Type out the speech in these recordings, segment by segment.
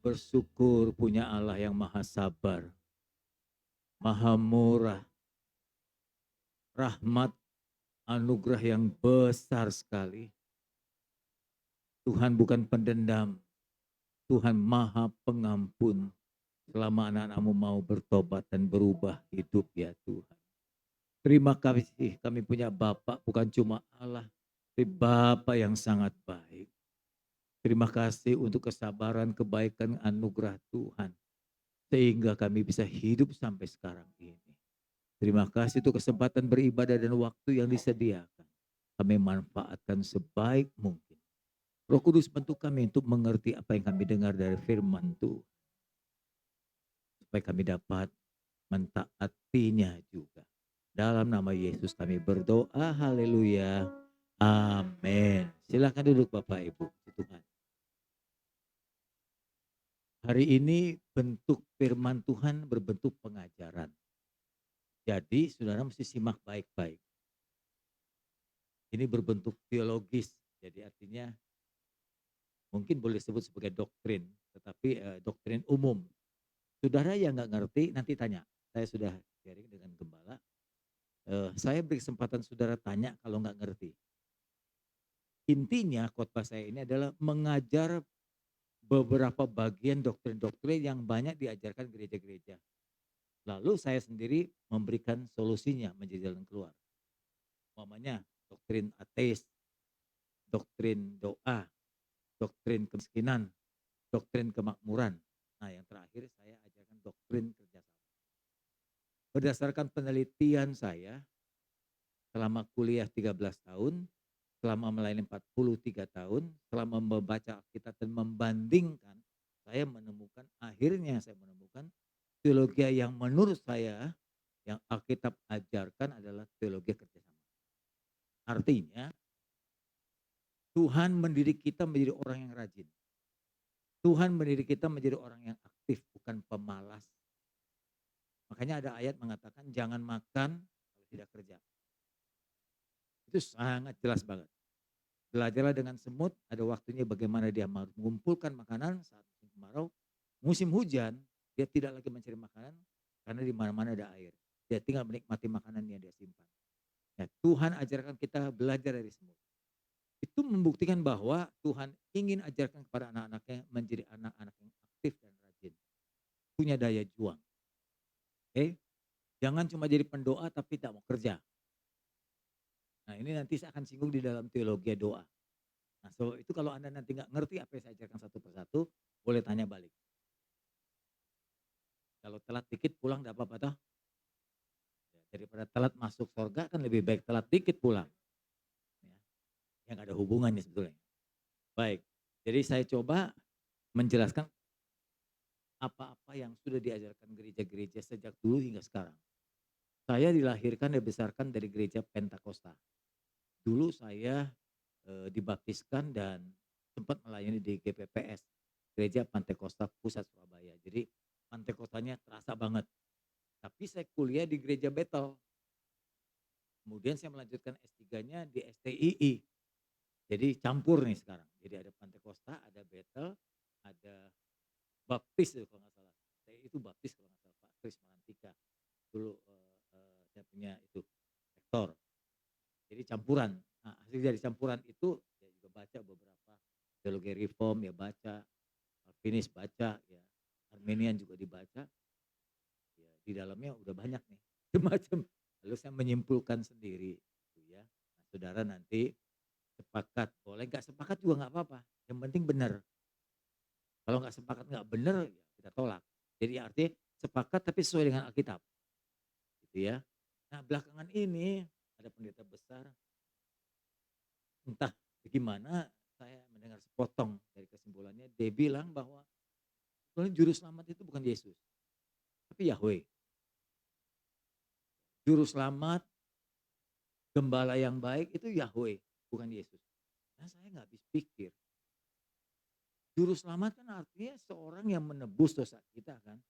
Bersyukur punya Allah yang maha sabar, maha murah, rahmat anugerah yang besar sekali. Tuhan bukan pendendam, Tuhan maha pengampun. Selama anak-anakmu mau bertobat dan berubah hidup ya Tuhan. Terima kasih kami punya Bapak bukan cuma Allah, tapi Bapak yang sangat baik. Terima kasih untuk kesabaran, kebaikan, anugerah Tuhan. Sehingga kami bisa hidup sampai sekarang ini. Terima kasih untuk kesempatan beribadah dan waktu yang disediakan. Kami manfaatkan sebaik mungkin. Roh Kudus bantu kami untuk mengerti apa yang kami dengar dari firman Tuhan. Supaya kami dapat mentaatinya juga. Dalam nama Yesus kami berdoa, haleluya, amin. Silakan duduk Bapak Ibu, puji Tuhan. Hari ini bentuk firman Tuhan berbentuk pengajaran. Jadi saudara mesti simak baik-baik. Ini berbentuk teologis, jadi artinya mungkin boleh disebut sebagai doktrin, tetapi doktrin umum. Saudara yang nggak ngerti nanti tanya. Saya sudah sharing dengan gembala. Saya beri kesempatan saudara tanya kalau nggak ngerti. Intinya khotbah saya ini adalah mengajar beberapa bagian doktrin-doktrin yang banyak diajarkan gereja-gereja. Lalu saya sendiri memberikan solusinya menjadi jalan keluar. Umpamanya doktrin ateis, doktrin doa, doktrin kemiskinan, doktrin kemakmuran. Nah, yang terakhir saya ajarkan doktrin kerjasama. Berdasarkan penelitian saya selama kuliah 13 tahun, selama melayani 43 tahun, selama membaca Alkitab dan membandingkan, saya menemukan teologi yang menurut saya yang Alkitab ajarkan adalah teologi kerjasama. Artinya Tuhan mendidik kita menjadi orang yang rajin. Tuhan mendidik kita menjadi orang yang aktif, bukan pemalas. Makanya ada ayat mengatakan jangan makan kalau tidak kerja. Itu sangat jelas banget. Belajarlah dengan semut, ada waktunya bagaimana dia mengumpulkan makanan saat musim kemarau. Musim hujan, dia tidak lagi mencari makanan karena di mana-mana ada air. Dia tinggal menikmati makanan yang dia simpan. Nah, Tuhan ajarkan kita belajar dari semut. Itu membuktikan bahwa Tuhan ingin ajarkan kepada anak-anaknya menjadi anak-anak yang aktif dan rajin. Punya daya juang. Oke? Jangan cuma jadi pendoa tapi tak mau kerja. Nah, ini nanti saya akan singgung di dalam teologi doa. Nah, itu kalau Anda nanti nggak ngerti apa yang saya ajarkan satu persatu, boleh tanya balik. Kalau telat dikit pulang enggak apa-apa toh? Ya, daripada telat masuk surga kan lebih baik telat dikit pulang. Ya, yang ada hubungannya sebetulnya. Baik, jadi saya coba menjelaskan apa-apa yang sudah diajarkan gereja-gereja sejak dulu hingga sekarang. Saya dilahirkan dan dibesarkan dari gereja Pentakosta. Dulu saya dibaptiskan dan sempat melayani di GPPS, Gereja Pantekosta Pusat Surabaya. Jadi Pantekostanya terasa banget. Tapi saya kuliah di Gereja Bethel. Kemudian saya melanjutkan S3-nya di STII. Jadi campur nih sekarang. Jadi ada Pantekosta, ada Bethel, ada Baptis itu kalau nggak salah. Saya itu Baptis kalau nggak salah Pak Kris Marantika. Dulu saya punya itu rektor. Jadi campuran. Nah, hasil dari campuran itu saya juga baca beberapa teologi reform ya baca, Calvinis baca ya, Armenian juga dibaca. Ya, di dalamnya udah banyak nih macam. Lalu saya menyimpulkan sendiri gitu ya. Nah, saudara nanti sepakat boleh, nggak sepakat juga nggak apa-apa. Yang penting benar. Kalau nggak sepakat nggak benar ya kita tolak. Jadi artinya sepakat tapi sesuai dengan Alkitab gitu ya. Nah, belakangan ini ada pendeta besar entah bagaimana saya mendengar sepotong dari kesimpulannya dia bilang bahwa sebenarnya juru selamat itu bukan Yesus, tapi Yahweh. Juru selamat, gembala yang baik itu Yahweh, bukan Yesus. Nah, saya nggak habis pikir. Juru selamat kan artinya seorang yang menebus dosa kita kan.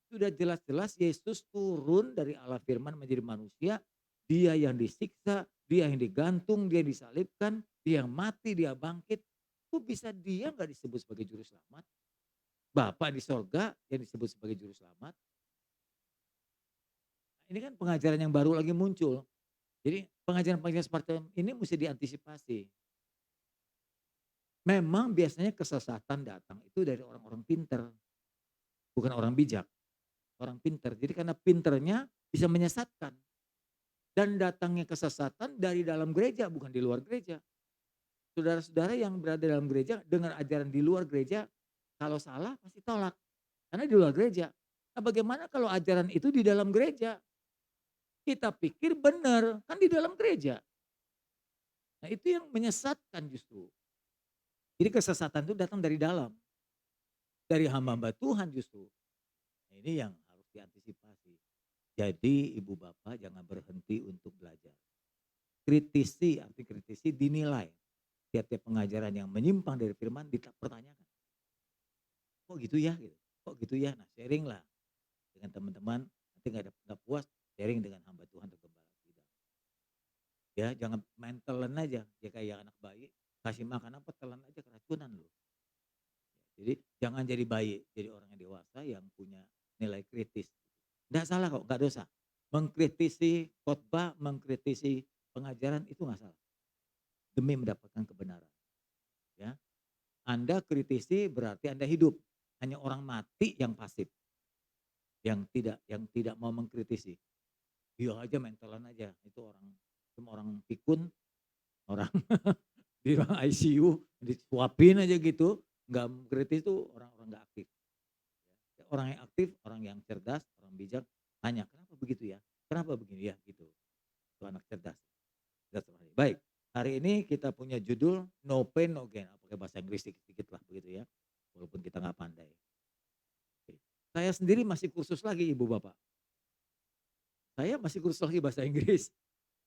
Sudah jelas-jelas Yesus turun dari Allah firman menjadi manusia. Dia yang disiksa, dia yang digantung, dia disalibkan, dia yang mati, dia bangkit. Kok bisa dia nggak disebut sebagai juru selamat? Bapa di sorga yang disebut sebagai juru selamat. Ini kan pengajaran yang baru lagi muncul. Jadi pengajaran-pengajaran seperti ini mesti diantisipasi. Memang biasanya kesesatan datang itu dari orang-orang pinter, bukan orang bijak, orang pinter. Jadi karena pinternya bisa menyesatkan. Dan datangnya kesesatan dari dalam gereja, bukan di luar gereja. Saudara-saudara yang berada dalam gereja dengan ajaran di luar gereja, kalau salah pasti tolak, karena di luar gereja. Nah bagaimana kalau ajaran itu di dalam gereja? Kita pikir benar, kan di dalam gereja. Nah itu yang menyesatkan justru. Jadi kesesatan itu datang dari dalam, dari hamba-hamba Tuhan justru. Nah ini yang harus diantisipasi. Jadi ibu bapak jangan berhenti untuk belajar. Kritisi, arti kritisi dinilai. Tiap-tiap pengajaran yang menyimpang dari firman dipertanyakan. Kok gitu ya? Gitu. Kok gitu ya? Nah sharing lah dengan teman-teman. Nanti nggak puas, sharing dengan hamba Tuhan atau gembala sidang. Ya jangan main telan aja. Ya kayak anak bayi, kasih makan apa telan aja keracunan loh. Jadi jangan jadi bayi, jadi orang yang dewasa yang punya nilai kritis. Nggak salah kok, nggak dosa. Mengkritisi khotbah, mengkritisi pengajaran itu nggak salah. Demi mendapatkan kebenaran. Ya, Anda kritisi berarti Anda hidup. Hanya orang mati yang pasif, yang tidak mau mengkritisi. Dia aja mentolan aja, itu orang cuma orang pikun, orang di ruang ICU disuapin aja gitu, nggak kritis itu orang-orang nggak aktif. Ya. Orang yang aktif, orang yang cerdas, orang bijak, tanya kenapa begitu ya? Kenapa begini ya? Gitu. Itu anak cerdas. Cerdas sekali. Baik, hari ini kita punya judul No Pain No Gain. Pakai bahasa Inggris sedikit-sedikit lah begitu ya. Walaupun kita nggak pandai. Oke. Saya sendiri masih kursus lagi Ibu Bapak. Saya masih kursus lagi bahasa Inggris.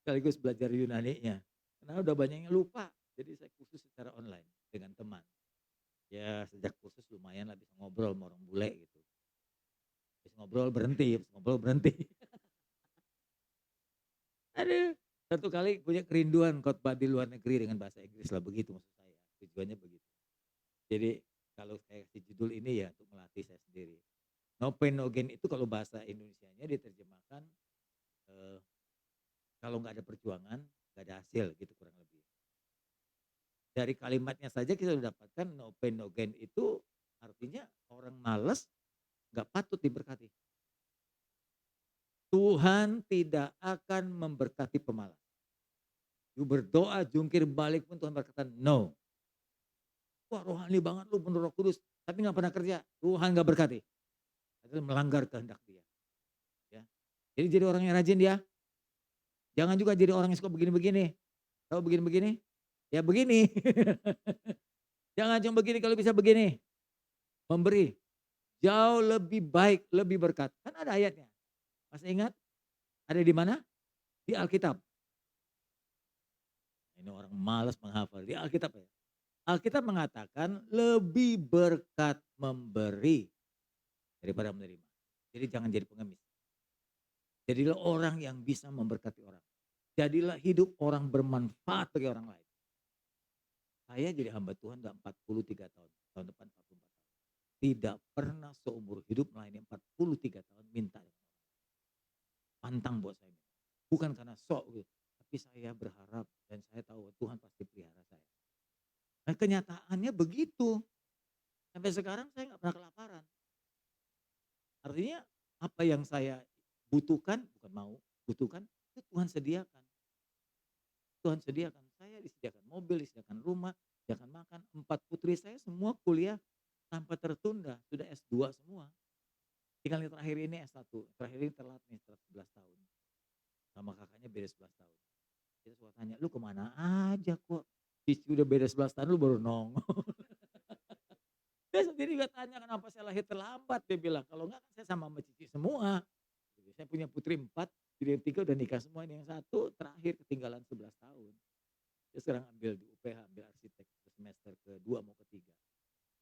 Sekaligus belajar Yunaninya. Karena udah banyak yang lupa. Jadi saya kursus secara online dengan teman. Ya sejak kursus lumayan lah bisa ngobrol sama orang bule gitu. Habis ngobrol berhenti, habis ngobrol berhenti. Aduh, satu kali punya kerinduan khotbah di luar negeri dengan bahasa Inggris lah begitu maksud saya. Tujuannya begitu. Jadi kalau saya kasih judul ini ya untuk melatih saya sendiri. No pain no gain itu kalau bahasa Indonesianya diterjemahkan eh, kalau nggak ada perjuangan nggak ada hasil gitu kurang lebih. Dari kalimatnya saja kita sudah dapatkan no pain no gain itu artinya orang males nggak patut diberkati. Tuhan tidak akan memberkati pemalas. You berdoa jungkir balik pun Tuhan berkata no. Wah rohani banget lu menurut Roh Kudus, tapi nggak pernah kerja, Tuhan nggak berkati. Itu melanggar kehendak dia. Ya. Jadi orang yang rajin dia, jangan juga jadi orang yang suka begini-begini. Tahu begini-begini? Ya begini. Jangan cuma begini kalau bisa begini. Memberi jauh lebih baik, lebih berkat. Kan ada ayatnya. Masih ingat? Ada di mana? Di Alkitab. Ini orang malas menghafal. Di Alkitab ya. Alkitab mengatakan lebih berkat memberi daripada menerima. Jadi jangan jadi pengemis. Jadilah orang yang bisa memberkati orang. Jadilah hidup orang bermanfaat bagi orang lain. Saya jadi hamba Tuhan udah 43 tahun. Tahun depan 44 tahun. Tidak pernah seumur hidup melayani 43 tahun minta dengan orang. Pantang buat saya. Bukan karena sok gitu. Tapi saya berharap dan saya tahu Tuhan pasti pelihara saya. Nah kenyataannya begitu. Sampai sekarang saya nggak pernah kelaparan. Artinya apa yang saya butuhkan, bukan mau, butuhkan, itu Tuhan sediakan. Tuhan sediakan, saya disediakan mobil, disediakan rumah, disediakan makan. 4 putri saya semua kuliah tanpa tertunda, sudah S2 semua. Tinggal yang terakhir ini S1, terakhir ini telat nih setelah 11 tahun. Sama kakaknya beda 11 tahun. Kita suka tanya, lu kemana aja kok? Cici udah beda 11 tahun lu baru nongol. Dia sendiri juga tanya kenapa saya lahir terlambat. Dia bilang, kalau enggak kan saya sama Cici semua. Saya punya putri 4, jadi yang 3 udah nikah semua. Ini yang 1 terakhir ketinggalan 11 tahun. Dia sekarang ambil di UPH, ambil arsitek semester kedua mau ketiga.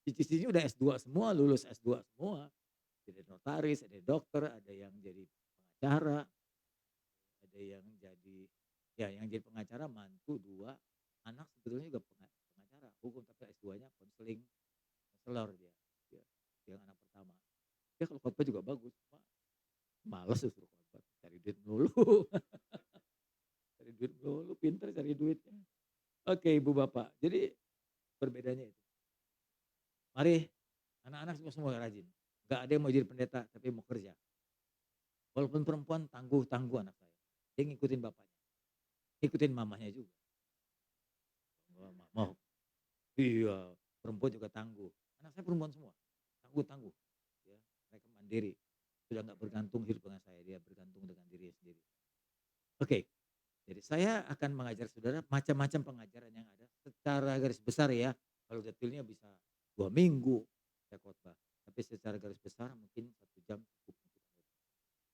Cici-cici udah S2 semua, lulus S2 semua. Jadi notaris, ada dokter, ada yang jadi pengacara, ada yang jadi yang jadi pengacara mantu 2, anak sebetulnya juga pengacara, hukum tapi S2-nya konselor dia. Ya. yang anak pertama. Dia kalau khotbah juga bagus, cuma males suruh khotbah, cari duit melulu. Cari duit melulu, pinter cari duitnya. Oke Ibu Bapak, jadi perbedaannya itu. Mari anak-anak semua rajin. Gak ada yang mau jadi pendeta tapi mau kerja. Walaupun perempuan tangguh-tangguh anak saya. Dia ngikutin bapaknya, ngikutin mamanya juga. Mau. Iya, perempuan juga tangguh. Anak saya perempuan semua, tangguh-tangguh. Ya, mereka mandiri. Sudah nggak bergantung hidup dengan saya, dia bergantung dengan diri sendiri. Oke, jadi saya akan mengajar saudara macam-macam pengajaran yang ada secara garis besar ya. Kalau detailnya bisa 2 minggu saya khotbah. Tapi secara garis besar mungkin 1 jam cukup untuk Anda.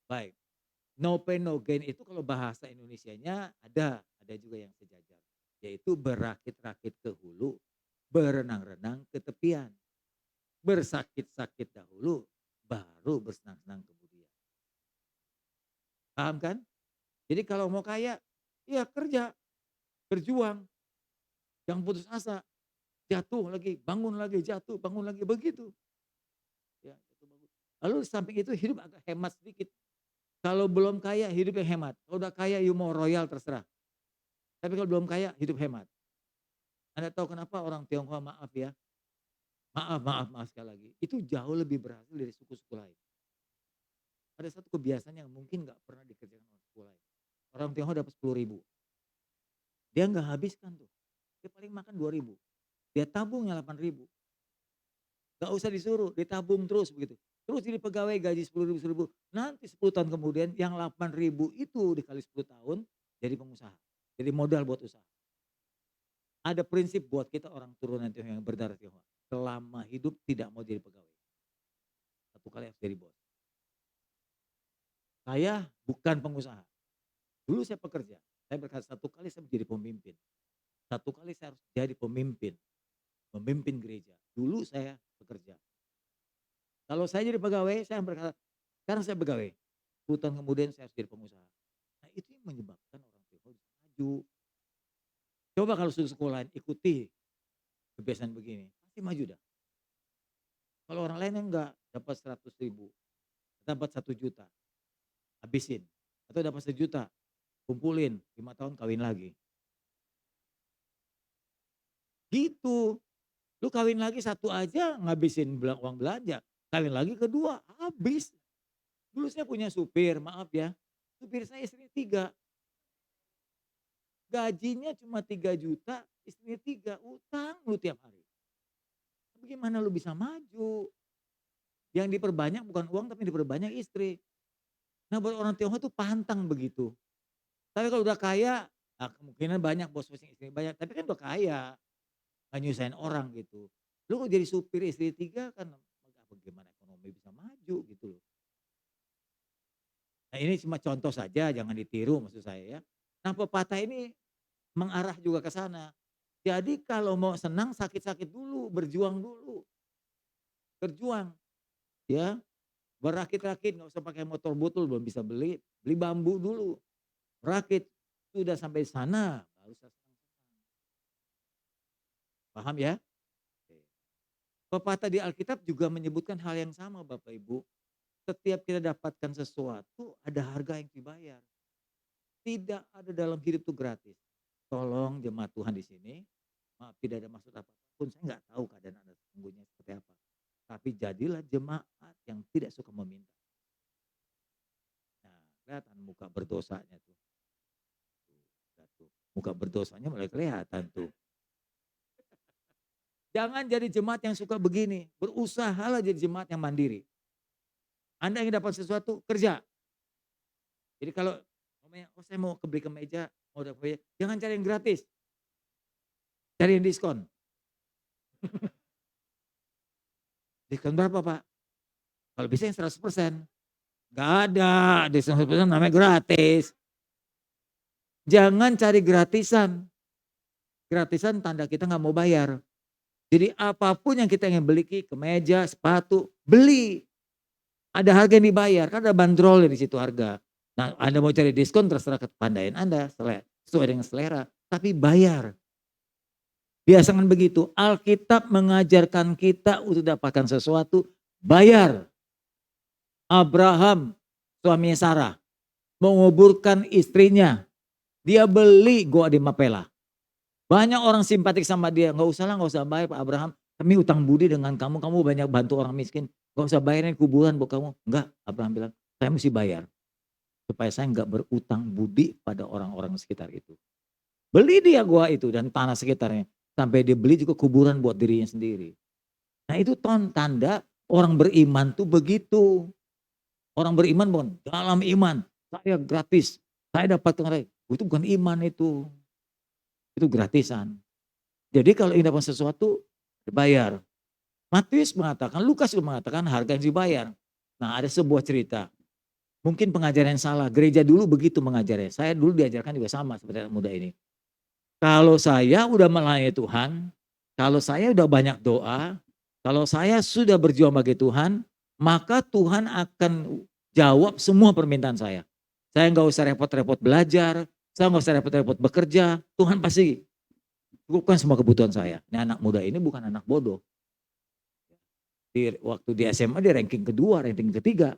Baik, no pain no gain itu kalau bahasa Indonesianya ada juga yang sejajar. Yaitu berakit-rakit ke hulu, berenang-renang ke tepian. Bersakit-sakit dahulu, baru bersenang-senang kemudian. Paham kan? Jadi kalau mau kaya, ya kerja, berjuang, jangan putus asa, jatuh lagi, bangun lagi, begitu. Ya, jatuh bangun. Lalu samping itu hidup agak hemat sedikit. Kalau belum kaya, hidup yang hemat. Kalau udah kaya, you mau royal terserah. Tapi kalau belum kaya, hidup hemat. Anda tahu kenapa orang Tionghoa, maaf ya, maaf sekali lagi, itu jauh lebih berhasil dari suku-suku lain. Ada satu kebiasaan yang mungkin nggak pernah dikerjakan orang suku lain. Orang Tionghoa dapat 10.000, dia nggak habiskan tuh, dia paling makan 2.000, dia tabungnya 8.000, nggak usah disuruh, ditabung terus begitu. Terus jadi pegawai gaji 10.000, nanti 10 tahun kemudian yang 8.000 itu dikali 10 tahun jadi pengusaha, jadi modal buat usaha. Ada prinsip buat kita orang turunan Tionghoa yang berdarah Tionghoa, selama hidup tidak mau jadi pegawai. Satu kali harus jadi bos. Saya bukan pengusaha. Dulu saya pekerja. Saya berkata satu kali saya menjadi pemimpin. Satu kali saya harus jadi pemimpin. Memimpin gereja. Dulu saya bekerja. Kalau saya jadi pegawai, saya berkata, sekarang saya pegawai. 10 tahun kemudian saya harus jadi pengusaha. Nah itu yang menyebabkan orang Tionghoa bisa maju. Coba kalau suku lain ikuti kebiasaan begini, pasti maju dah. Kalau orang lain yang enggak, dapat 100.000, dapat 1 juta, habisin. Atau dapat 1 juta, kumpulin, 5 tahun kawin lagi. Gitu. Lu kawin lagi 1 aja ngabisin uang belanja, kawin lagi kedua, habis. Dulu saya punya supir, maaf ya, supir saya istrinya 3, gajinya cuma 3 juta, istrinya 3, utang lu tiap hari. Bagaimana lu bisa maju? Yang diperbanyak bukan uang tapi diperbanyak istri. Nah buat orang Tionghoa tuh pantang begitu. Tapi kalau udah kaya, kemungkinan banyak bos-bos yang istri banyak, tapi kan udah kaya, nggak nyusahin orang gitu. Lu kok jadi supir istri 3 kan bagaimana ekonomi bisa maju gitu loh. Nah ini cuma contoh saja, jangan ditiru maksud saya ya. Nah pepatah ini mengarah juga ke sana. Jadi kalau mau senang sakit-sakit dulu, berjuang dulu. Berjuang ya, berakit-rakit nggak usah pakai motor butul belum bisa beli, beli bambu dulu. Rakit, sudah sampai sana baru saya senang-senang. Paham ya? Oke. Pepatah di Alkitab juga menyebutkan hal yang sama Bapak Ibu. Setiap kita dapatkan sesuatu ada harga yang dibayar. Tidak ada dalam hidup itu gratis. Tolong jemaat Tuhan di sini, maaf tidak ada maksud apapun, saya nggak tahu keadaan Anda sesungguhnya seperti apa. Tapi jadilah jemaat yang tidak suka meminta. Nah, kelihatan muka berdosanya tuh. Tuh, muka berdosanya mulai kelihatan tuh. Jangan jadi jemaat yang suka begini, berusahalah jadi jemaat yang mandiri. Anda ingin dapat sesuatu, kerja. Jadi kalau saya mau beli kemeja, mau dapat kemeja, jangan cari yang gratis. Cari yang diskon. Diskon berapa Pak? Kalau bisa yang 100%. Gak ada, diskon 100% namanya gratis. Jangan cari gratisan. Gratisan tanda kita gak mau bayar. Jadi apapun yang kita ingin beli, kemeja, sepatu, beli. Ada harga yang dibayar, kan ada bandrol di situ harga. Nah Anda mau cari diskon terserah kepandaian Anda, sesuai dengan selera. Tapi bayar. Biasakan begitu, Alkitab mengajarkan kita untuk dapatkan sesuatu, bayar. Abraham, suaminya Sarah, menguburkan istrinya. Dia beli gua di Mapela. Banyak orang simpatik sama dia, nggak usah lah, nggak usah bayar Pak Abraham. Kami utang budi dengan kamu, kamu banyak bantu orang miskin. Nggak usah bayarin kuburan buat kamu. Enggak, Abraham bilang, saya mesti bayar. Supaya saya nggak berutang budi pada orang-orang sekitar itu. Beli dia gua itu dan tanah sekitarnya. Sampai dia beli juga kuburan buat dirinya sendiri. Nah itu tanda orang beriman tuh begitu. Orang beriman bukan dalam iman. Saya gratis, saya dapat kemarin. Itu bukan iman itu. Itu gratisan. Jadi kalau ingin dapat sesuatu, dibayar. Matius mengatakan, Lukas juga mengatakan harga yang dibayar. Nah ada sebuah cerita. Mungkin pengajaran yang salah. Gereja dulu begitu mengajarnya. Saya dulu diajarkan juga sama seperti anak muda ini. Kalau saya udah melayani Tuhan, kalau saya udah banyak doa, kalau saya sudah berjuang bagi Tuhan, maka Tuhan akan jawab semua permintaan saya. Saya nggak usah repot-repot belajar, saya nggak usah repot-repot bekerja, Tuhan pasti cukupkan semua kebutuhan saya. Nah anak muda ini bukan anak bodoh. Waktu di SMA dia ranking kedua, ranking ketiga.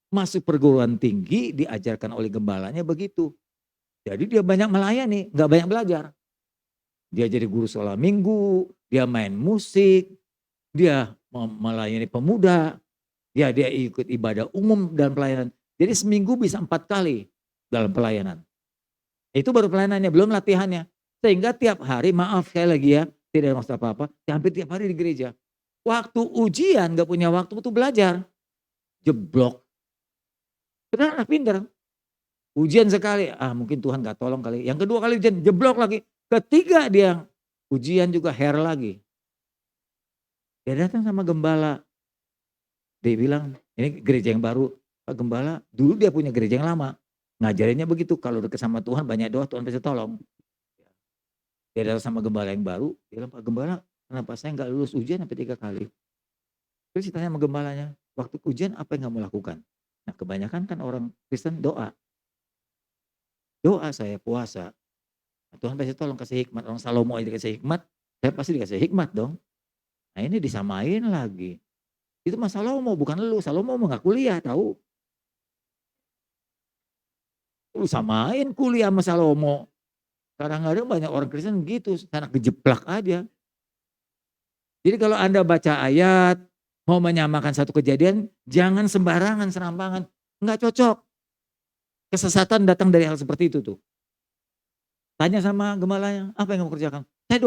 Masuk perguruan tinggi diajarkan oleh gembalanya begitu. Jadi dia banyak melayani, nggak banyak belajar. Dia jadi guru sekolah minggu, dia main musik, dia melayani pemuda, dia ikut ibadah umum dan pelayanan. Jadi seminggu bisa 4 kali dalam pelayanan. Itu baru pelayanannya, belum latihannya. Sehingga tiap hari, maaf sekali lagi ya, tidak ada maksud apa-apa, hampir tiap hari di gereja. Waktu ujian gak punya waktu untuk belajar. Jeblok. Benar anak pinter. Ujian sekali, mungkin Tuhan gak tolong kali. Yang kedua kali ujian, jeblok lagi. Ketiga dia ujian juga hair lagi. Dia datang sama gembala. Dia bilang, ini gereja yang baru. Pak Gembala, dulu dia punya gereja yang lama. Ngajarinnya begitu, kalau dekat sama Tuhan banyak doa, Tuhan pasti tolong. Dia datang sama gembala yang baru, dia bilang, Pak Gembala, kenapa saya nggak lulus ujian sampai 3 kali? Terus ditanya sama gembalanya, waktu ujian apa yang kamu lakukan? Nah kebanyakan kan orang Kristen doa. Doa saya, puasa. Nah, Tuhan pasti tolong kasih hikmat. Orang Salomo aja dikasih hikmat, saya pasti dikasih hikmat dong. Nah ini disamain lagi. Itu mah Salomo, bukan lu. Salomo mau nggak kuliah tahu. Lu samain kuliah sama Salomo. Kadang-kadang banyak orang Kristen gitu, anak kejeplak aja. Jadi kalau Anda baca ayat, mau menyamakan satu kejadian, jangan sembarangan, serampangan. Enggak cocok. Kesesatan datang dari hal seperti itu tuh. Tanya sama gembalanya, apa yang kamu kerjakan? Saya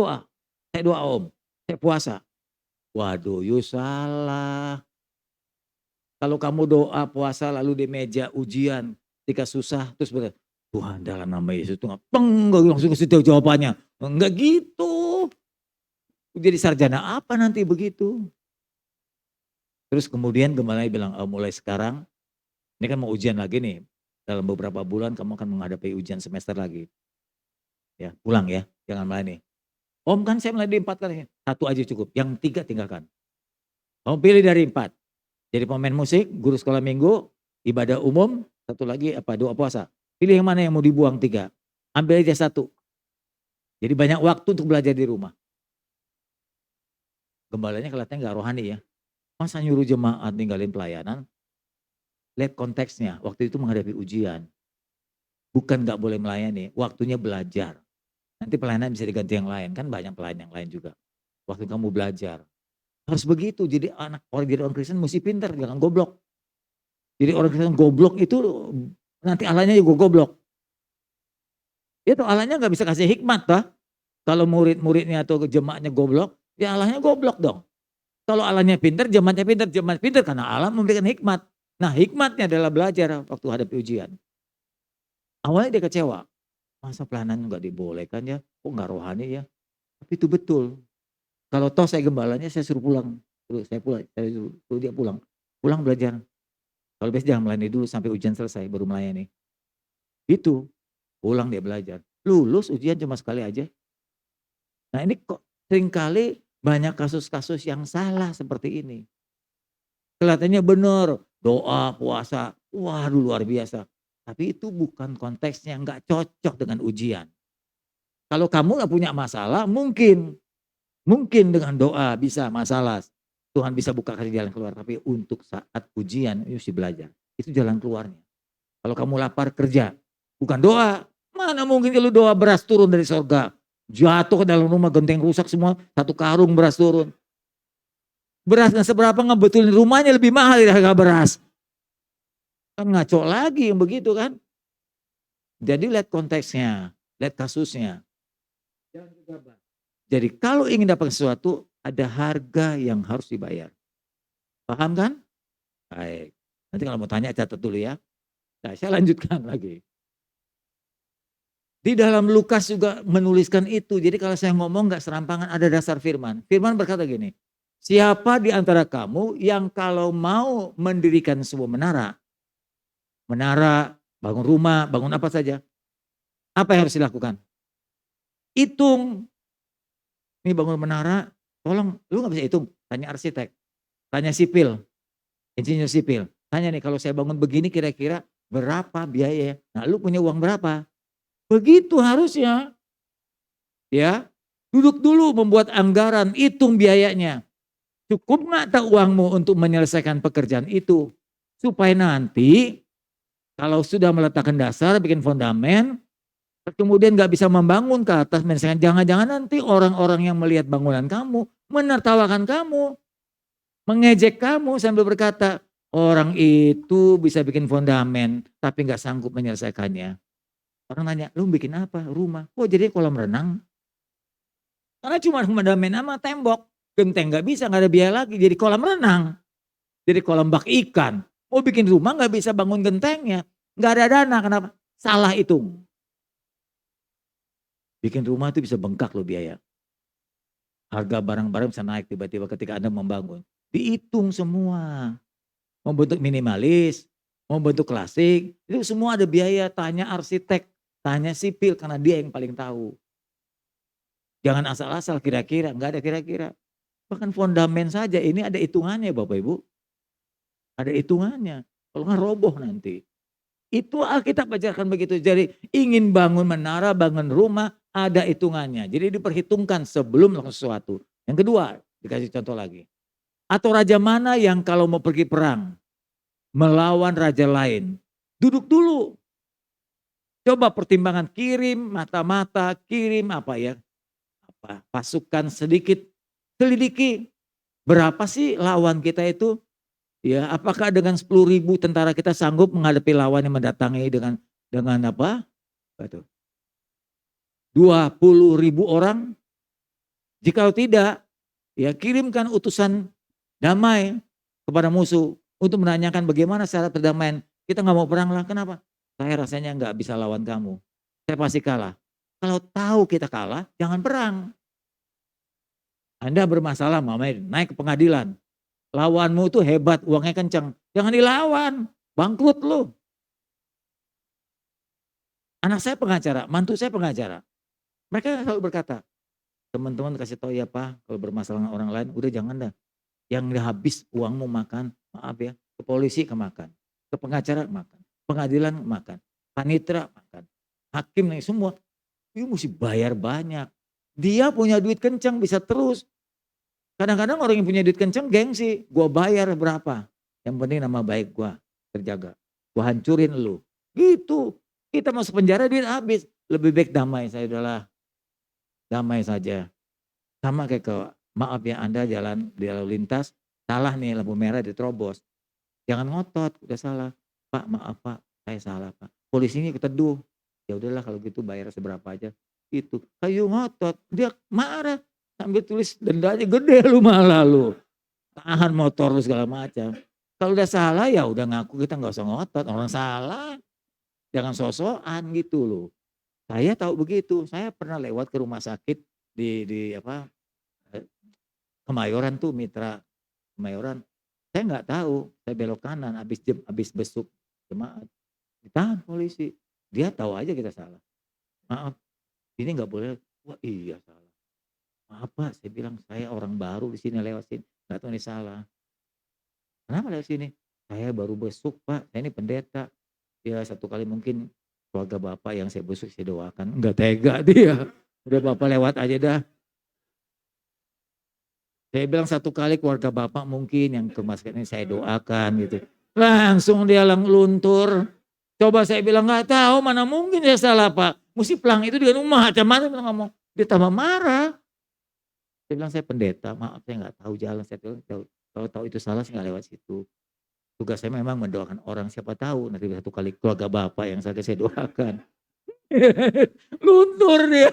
doa om, saya puasa. Waduh, you salah. Kalau kamu doa puasa lalu di meja ujian, ketika susah, terus berkata, Tuhan dalam nama Yesus, Tuhan, langsung kasih tahu jawabannya. Enggak gitu. Jadi sarjana apa nanti begitu? Terus kemudian gembalanya bilang, mulai sekarang, ini kan mau ujian lagi nih. Dalam beberapa bulan kamu akan menghadapi ujian semester lagi. Ya, pulang ya, jangan melayani. Om kan saya melayani 4 kali, 1 aja cukup, yang 3 tinggalkan. Kamu pilih dari 4. Jadi pemain musik, guru sekolah minggu, ibadah umum, 1 lagi apa doa puasa. Pilih yang mana yang mau dibuang 3. Ambil aja 1. Jadi banyak waktu untuk belajar di rumah. Gembalanya kelihatannya nggak rohani ya. Masa nyuruh jemaat ninggalin pelayanan? Lihat konteksnya, waktu itu menghadapi ujian. Bukan nggak boleh melayani, waktunya belajar. Nanti pelayanan bisa diganti yang lain, kan banyak pelayan yang lain juga. Waktu kamu belajar. Harus begitu, jadi orang Kristen mesti pintar, jangan goblok. Jadi orang Kristen goblok itu nanti Allahnya juga goblok. Itu Allahnya nggak bisa kasih hikmat toh. Kalau murid-muridnya atau jemaatnya goblok, ya Allahnya goblok dong. Kalau Allahnya pintar, jemaatnya pintar karena Allah memberikan hikmat. Nah hikmatnya adalah belajar waktu hadapi ujian. Awalnya dia kecewa, masa pelayanan nggak dibolehkan ya, kok nggak rohani ya. Tapi itu betul. Kalau toh saya gembalanya saya suruh pulang, saya suruh dia pulang. Pulang belajar. Kalau biasa jangan melayani dulu sampai ujian selesai baru melayani. Itu, pulang dia belajar. Lulus ujian cuma sekali aja. Nah ini kok seringkali banyak kasus-kasus yang salah seperti ini. Kelihatannya benar, doa, puasa, waduh luar biasa. Tapi itu bukan konteksnya, nggak cocok dengan ujian. Kalau kamu nggak punya masalah, mungkin dengan doa bisa masalah. Tuhan bisa buka kasih jalan keluar, tapi untuk saat ujian, you mesti belajar. Itu jalan keluarnya. Kalau kamu lapar kerja, bukan doa. Mana mungkin kalau doa beras turun dari sorga. Jatuh ke dalam rumah, genteng rusak semua, satu karung beras turun. Beras nggak seberapa, ngebetulin rumahnya lebih mahal dari harga beras. Kan ngaco lagi yang begitu kan. Jadi lihat konteksnya, lihat kasusnya. Jangan gegabah. Jadi kalau ingin dapat sesuatu, ada harga yang harus dibayar. Paham kan? Baik. Nanti kalau mau tanya catat dulu ya. Nah, saya lanjutkan lagi. Di dalam Lukas juga menuliskan itu. Jadi kalau saya ngomong nggak serampangan, ada dasar firman. Firman berkata gini, siapa di antara kamu yang kalau mau mendirikan sebuah menara, bangun rumah, bangun apa saja, apa yang harus dilakukan? Hitung. Ini bangun menara, tolong, lu nggak bisa hitung. Tanya arsitek, tanya sipil, insinyur sipil. Tanya nih, kalau saya bangun begini kira-kira berapa biaya? Nah, lu punya uang berapa? Begitu harusnya. Ya, duduk dulu membuat anggaran, hitung biayanya. Cukup nggak tak uangmu untuk menyelesaikan pekerjaan itu? Supaya nanti kalau sudah meletakkan dasar, bikin fondamen, kemudian nggak bisa membangun ke atas, misalkan jangan-jangan nanti orang-orang yang melihat bangunan kamu menertawakan kamu, mengejek kamu sambil berkata, orang itu bisa bikin fondamen tapi nggak sanggup menyelesaikannya. Orang nanya, lu bikin apa? Rumah. Oh jadi kolam renang? Karena cuma fundament sama tembok. Genteng nggak bisa, nggak ada biaya lagi. Jadi kolam renang. Jadi kolam bak ikan. Mau bikin rumah nggak bisa bangun gentengnya. Nggak ada dana, kenapa? Salah hitung. Bikin rumah itu bisa bengkak loh biaya. Harga barang-barang bisa naik tiba-tiba ketika Anda membangun. Dihitung semua. Mau bentuk minimalis, mau bentuk klasik, itu semua ada biaya. Tanya arsitek, tanya sipil karena dia yang paling tahu. Jangan asal-asal kira-kira, nggak ada kira-kira. Bahkan fondamen saja ini ada hitungannya Bapak Ibu. Ada hitungannya. Kalau nggak roboh nanti. Itu Alkitab ajarkan begitu. Jadi ingin bangun menara, bangun rumah, ada hitungannya. Jadi diperhitungkan sebelum melakukan sesuatu. Yang kedua, dikasih contoh lagi. Atau raja mana yang kalau mau pergi perang, melawan raja lain, duduk dulu. Coba pertimbangan, kirim mata-mata, kirim apa ya, pasukan sedikit, selidiki. Berapa sih lawan kita itu? Ya, apakah dengan 10.000 tentara kita sanggup menghadapi lawan yang mendatangi dengan apa? 20.000 orang? Jika tidak, ya kirimkan utusan damai kepada musuh untuk menanyakan bagaimana syarat perdamaian. Kita nggak mau perang lah, kenapa? Saya rasanya nggak bisa lawan kamu. Saya pasti kalah. Kalau tahu kita kalah, jangan perang. Anda bermasalah, naik ke pengadilan. Lawanmu itu hebat, uangnya kencang. Jangan dilawan, bangkrut lu. Anak saya pengacara, mantu saya pengacara. Mereka selalu berkata, teman-teman kasih tahu ya Pak, kalau bermasalah dengan orang lain, udah jangan dah. Yang udah habis uangmu makan, maaf ya, ke polisi kemakan, ke pengacara makan, pengadilan makan, panitera makan, hakim nih semua. Itu mesti bayar banyak. Dia punya duit kencang bisa terus. Kadang-kadang orang yang punya duit kencang gengsi, gua bayar berapa. Yang penting nama baik gua terjaga. Gua hancurin lu. Gitu. Kita masuk penjara duit habis. Lebih baik damai, saya udahlah. Damai saja. Sama kayak maaf ya Anda jalan di lalu lintas, salah nih lampu merah diterobos. Jangan ngotot, udah salah. Pak maaf Pak, saya salah Pak. Polisinya keteduh. Ya udahlah kalau gitu bayar seberapa aja. Itu. Kayu ngotot, dia marah. Sambil tulis dendanya gede lu malah lu. Tahan motor lu segala macam. Kalau udah salah ya udah ngaku, kita nggak usah ngotot. Orang salah, jangan sosokan gitu loh. Saya tahu begitu. Saya pernah lewat ke rumah sakit di apa Kemayoran tuh Mitra Kemayoran. Saya nggak tahu, saya belok kanan habis besuk jemaat. Ditahan polisi. Dia tahu aja kita salah. Maaf, ini nggak boleh. Wah iya salah. Maaf Pak, saya bilang saya orang baru di sini lewat sini. Nggak tahu ini salah. Kenapa lewat sini? Saya baru besuk Pak, saya ini pendeta. Ya satu kali mungkin keluarga Bapak yang saya besuk saya doakan. Enggak tega dia. Udah Bapak lewat aja dah. Saya bilang 1 kali keluarga Bapak mungkin yang ke masjid ini saya doakan gitu. Langsung dia luntur. Coba saya bilang, "Nggak tahu, mana mungkin saya salah Pak. Musti pelang itu dengan macam-macam," dia ngomong. Dia tambah marah. Saya bilang, "Saya pendeta, maaf saya nggak tahu jalan." Saya bilang, Kalau tahu itu salah saya nggak lewat situ. Tugas saya memang mendoakan orang, siapa tahu nanti 1 kali keluarga Bapak yang saya doakan." Luntur dia,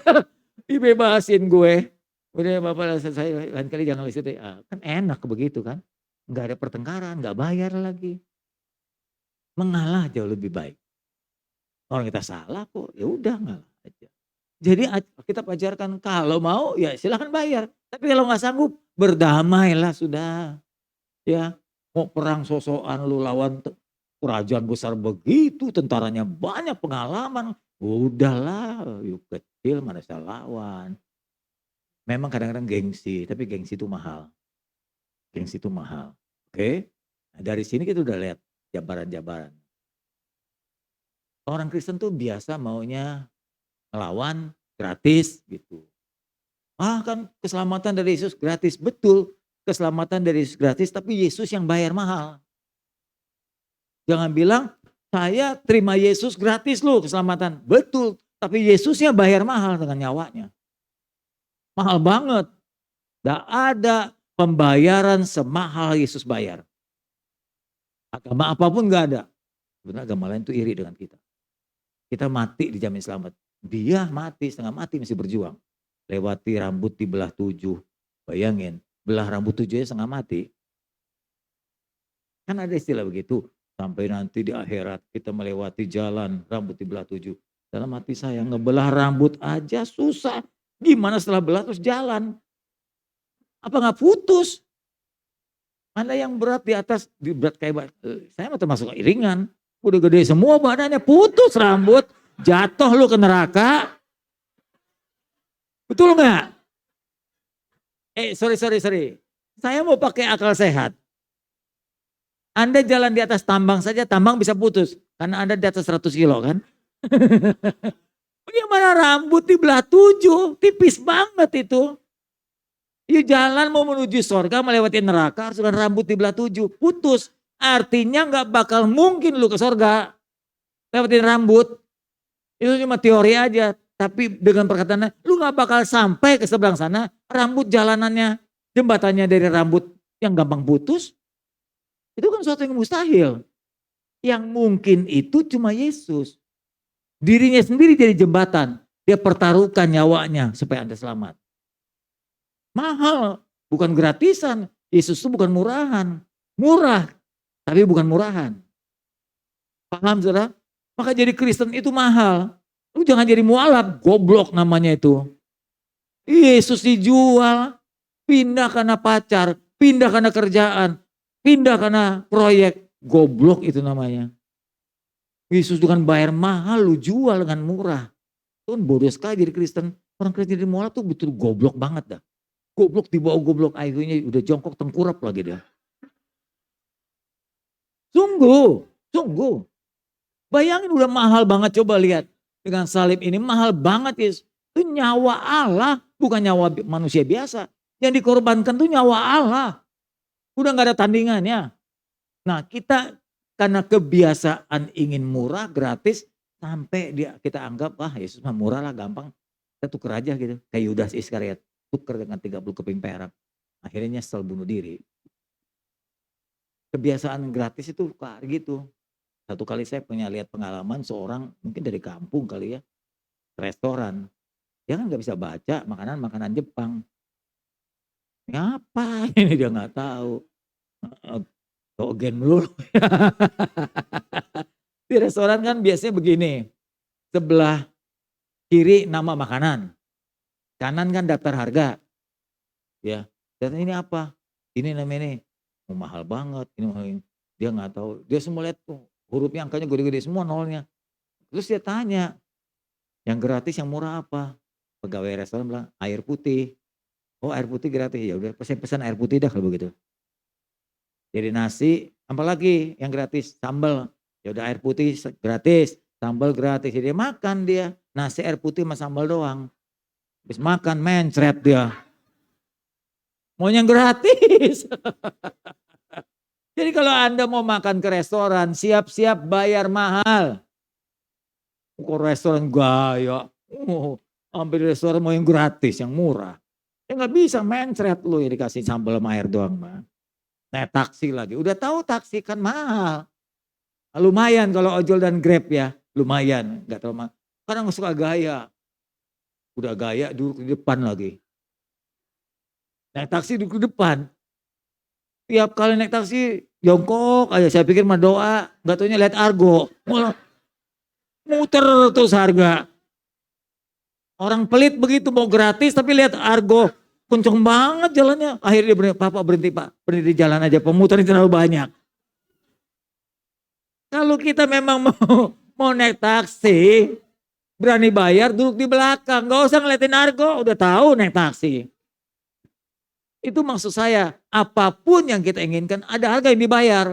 dibebasin gue. Udah Bapak saya lain kali jangan di situ ya, kan enak begitu kan. Nggak ada pertengkaran, nggak bayar lagi. Mengalah jauh lebih baik. Orang kita salah kok, ya udah ngalah aja. Jadi kita ajarkan kalau mau ya silahkan bayar, tapi kalau nggak sanggup berdamailah sudah, ya. Mau perang sosokan lu lawan kerajaan besar begitu, tentaranya banyak pengalaman, udahlah yuk kecil mana bisa lawan. Memang kadang-kadang gengsi, tapi gengsi itu mahal, oke. Nah dari sini kita udah lihat jabaran-jabaran. Orang Kristen tuh biasa maunya ngelawan gratis gitu. Ah kan keselamatan dari Yesus gratis, betul. Keselamatan dari Yesus gratis tapi Yesus yang bayar mahal. Jangan bilang, "Saya terima Yesus gratis loh keselamatan." Betul, tapi Yesusnya bayar mahal dengan nyawanya. Mahal banget. Nggak ada pembayaran semahal Yesus bayar. Agama apapun nggak ada. Sebenarnya agama lain itu iri dengan kita. Kita mati dijamin selamat. Dia mati, setengah mati masih berjuang. Lewati rambut dibelah 7. Bayangin, belah rambut 7 aja setengah mati. Kan ada istilah begitu. Sampai nanti di akhirat kita melewati jalan rambut dibelah 7. Dalam hati saya ngebelah rambut aja susah. Gimana setelah belah terus jalan? Apa nggak putus? Mana yang berat di atas, berat kayak saya mah termasuk ringan. Udah gede semua badannya, putus rambut, jatuh lu ke neraka. Betul nggak? Sorry. Saya mau pakai akal sehat. Anda jalan di atas tambang saja, tambang bisa putus. Karena Anda di atas 100 kilo kan. Bagaimana rambut dibelah 7, tipis banget itu. Ya jalan mau menuju surga melewati neraka harus dengan rambut dibelah 7, putus. Artinya nggak bakal mungkin lu ke surga lewatin rambut. Itu cuma teori aja. Tapi dengan perkataannya, lu nggak bakal sampai ke seberang sana, rambut jalanannya, jembatannya dari rambut yang gampang putus. Itu kan suatu yang mustahil. Yang mungkin itu cuma Yesus. Dirinya sendiri jadi jembatan. Dia pertaruhkan nyawanya supaya Anda selamat. Mahal, bukan gratisan. Yesus itu bukan murahan. Murah, tapi bukan murahan. Paham saudara? Maka jadi Kristen itu mahal. Lu jangan jadi mualaf, goblok namanya itu. Yesus dijual, pindah karena pacar, pindah karena kerjaan, pindah karena proyek. Goblok itu namanya. Yesus dengan bayar mahal, lu jual dengan murah. Itu kan bodoh sekali jadi Kristen. Orang Kristen jadi mualaf tuh betul goblok banget dah. Goblok di bawah goblok, akhirnya udah jongkok tengkurap lagi dia. Sungguh. Bayangin udah mahal banget, coba lihat. Dengan salib ini mahal banget Yesus. Itu nyawa Allah, bukan nyawa manusia biasa. Yang dikorbankan tuh nyawa Allah. Udah gak ada tandingannya. Nah kita karena kebiasaan ingin murah, gratis, sampai kita anggap, Yesus mah murah lah, gampang. Kita tuker aja gitu, kayak Yudas Iskariot. Tuker dengan 30 keping perak. Akhirnya nyesel bunuh diri. Kebiasaan gratis itu kayak gitu. 1 kali saya punya lihat pengalaman seorang mungkin dari kampung kali ya, restoran. Dia kan nggak bisa baca makanan Jepang. Ngapain ini dia nggak tahu. Togen melulu. Di restoran kan biasanya begini, sebelah kiri nama makanan, kanan kan daftar harga. Ya, dan ini apa? Ini namanya ini, mahal banget, ini mahal. Dia nggak tahu, dia semua lihat tuh hurufnya angkanya gede-gede semua nolnya. Terus dia tanya, yang gratis yang murah apa? Pegawai restoran bilang air putih. Oh air putih gratis, ya udah saya pesan air putih dah kalau begitu. Jadi nasi, apalagi yang gratis sambal. Ya udah air putih gratis, sambal gratis. Jadi makan dia nasi air putih sama sambal doang. Habis makan mencret dia. mau yang gratis. Jadi kalau Anda mau makan ke restoran, siap-siap bayar mahal. Ke restoran gaya, ambil restoran mau yang gratis, yang murah. Ya nggak bisa, mencret lu ya dikasih sambal sama air doang mah. Naik taksi lagi, udah tahu taksi kan mahal. Lumayan kalau ojol dan grab ya, lumayan, nggak terlalu mahal. Kadang suka gaya, udah gaya duduk di depan lagi. Naik taksi duduk di depan. Tiap kali naik taksi jongkok aja, saya pikir mah doa, nggak taunya lihat argo, malah muter terus harga. Orang pelit begitu mau gratis tapi lihat argo, kenceng banget jalannya. Akhirnya dia berhenti, Pak berhenti Pak, berhenti di jalan aja, pemutarnya terlalu banyak. Kalau kita memang mau naik taksi, berani bayar duduk di belakang, nggak usah ngeliatin argo, udah tahu naik taksi. Itu maksud saya, apapun yang kita inginkan ada harga yang dibayar.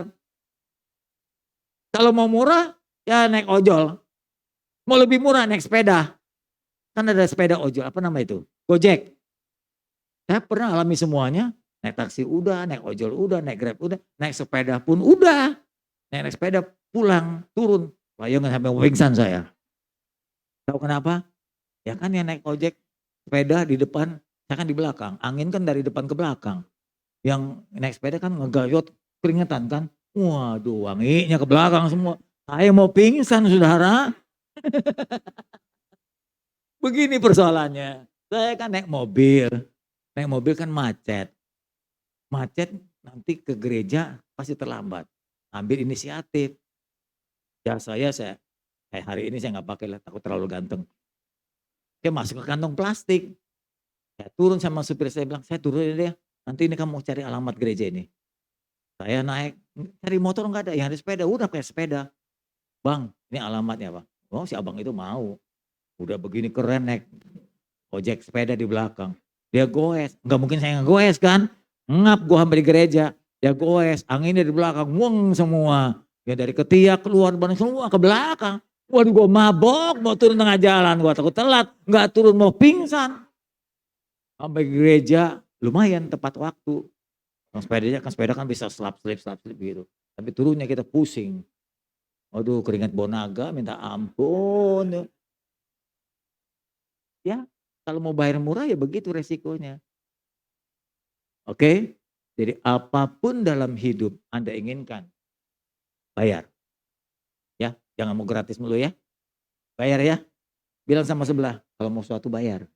Kalau mau murah, ya naik ojol. Mau lebih murah naik sepeda. Kan ada sepeda ojol, apa nama itu? Gojek. Saya pernah alami semuanya, naik taksi udah, naik ojol udah, naik grab udah, naik sepeda pun udah. Naik sepeda pulang, turun. Bayangkan sampai pingsan saya. Tahu kenapa? Ya kan yang naik ojek, sepeda di depan, saya kan di belakang. Angin kan dari depan ke belakang. Yang naik sepeda kan ngegayot, keringetan kan. Waduh, wanginya ke belakang semua. Saya mau pingsan, saudara. Begini persoalannya. Saya kan naik mobil. Naik mobil kan macet. Macet nanti ke gereja pasti terlambat. Ambil inisiatif. Ya saya hari ini saya nggak pakai lah, takut terlalu ganteng. Saya masuk ke kantong plastik. Saya turun sama supir, saya bilang, saya turun ya, nanti ini kamu cari alamat gereja ini. Saya naik, cari motor nggak ada, yang ada sepeda, udah pakai sepeda. Bang, ini alamatnya Bang. Oh si abang itu mau. Udah begini keren naik ojek sepeda di belakang. Dia goes, nggak mungkin saya ngegoes kan. Ngap gua sampai di gereja, dia goes, anginnya di belakang, weng semua. Ya dari ketiak keluar ban semua ke belakang. Waduh gua mabok, mau turun tengah jalan, gua takut telat, nggak turun mau pingsan. Sampai gereja lumayan tepat waktu. Kan sepeda kan bisa slap slip gitu. Tapi turunnya kita pusing. Aduh keringat bonaga minta ampun. Ya kalau mau bayar murah ya begitu resikonya. Oke, jadi apapun dalam hidup Anda inginkan, bayar. Ya, jangan mau gratis mulu ya. Bayar ya. Bilang sama sebelah, kalau mau sesuatu bayar.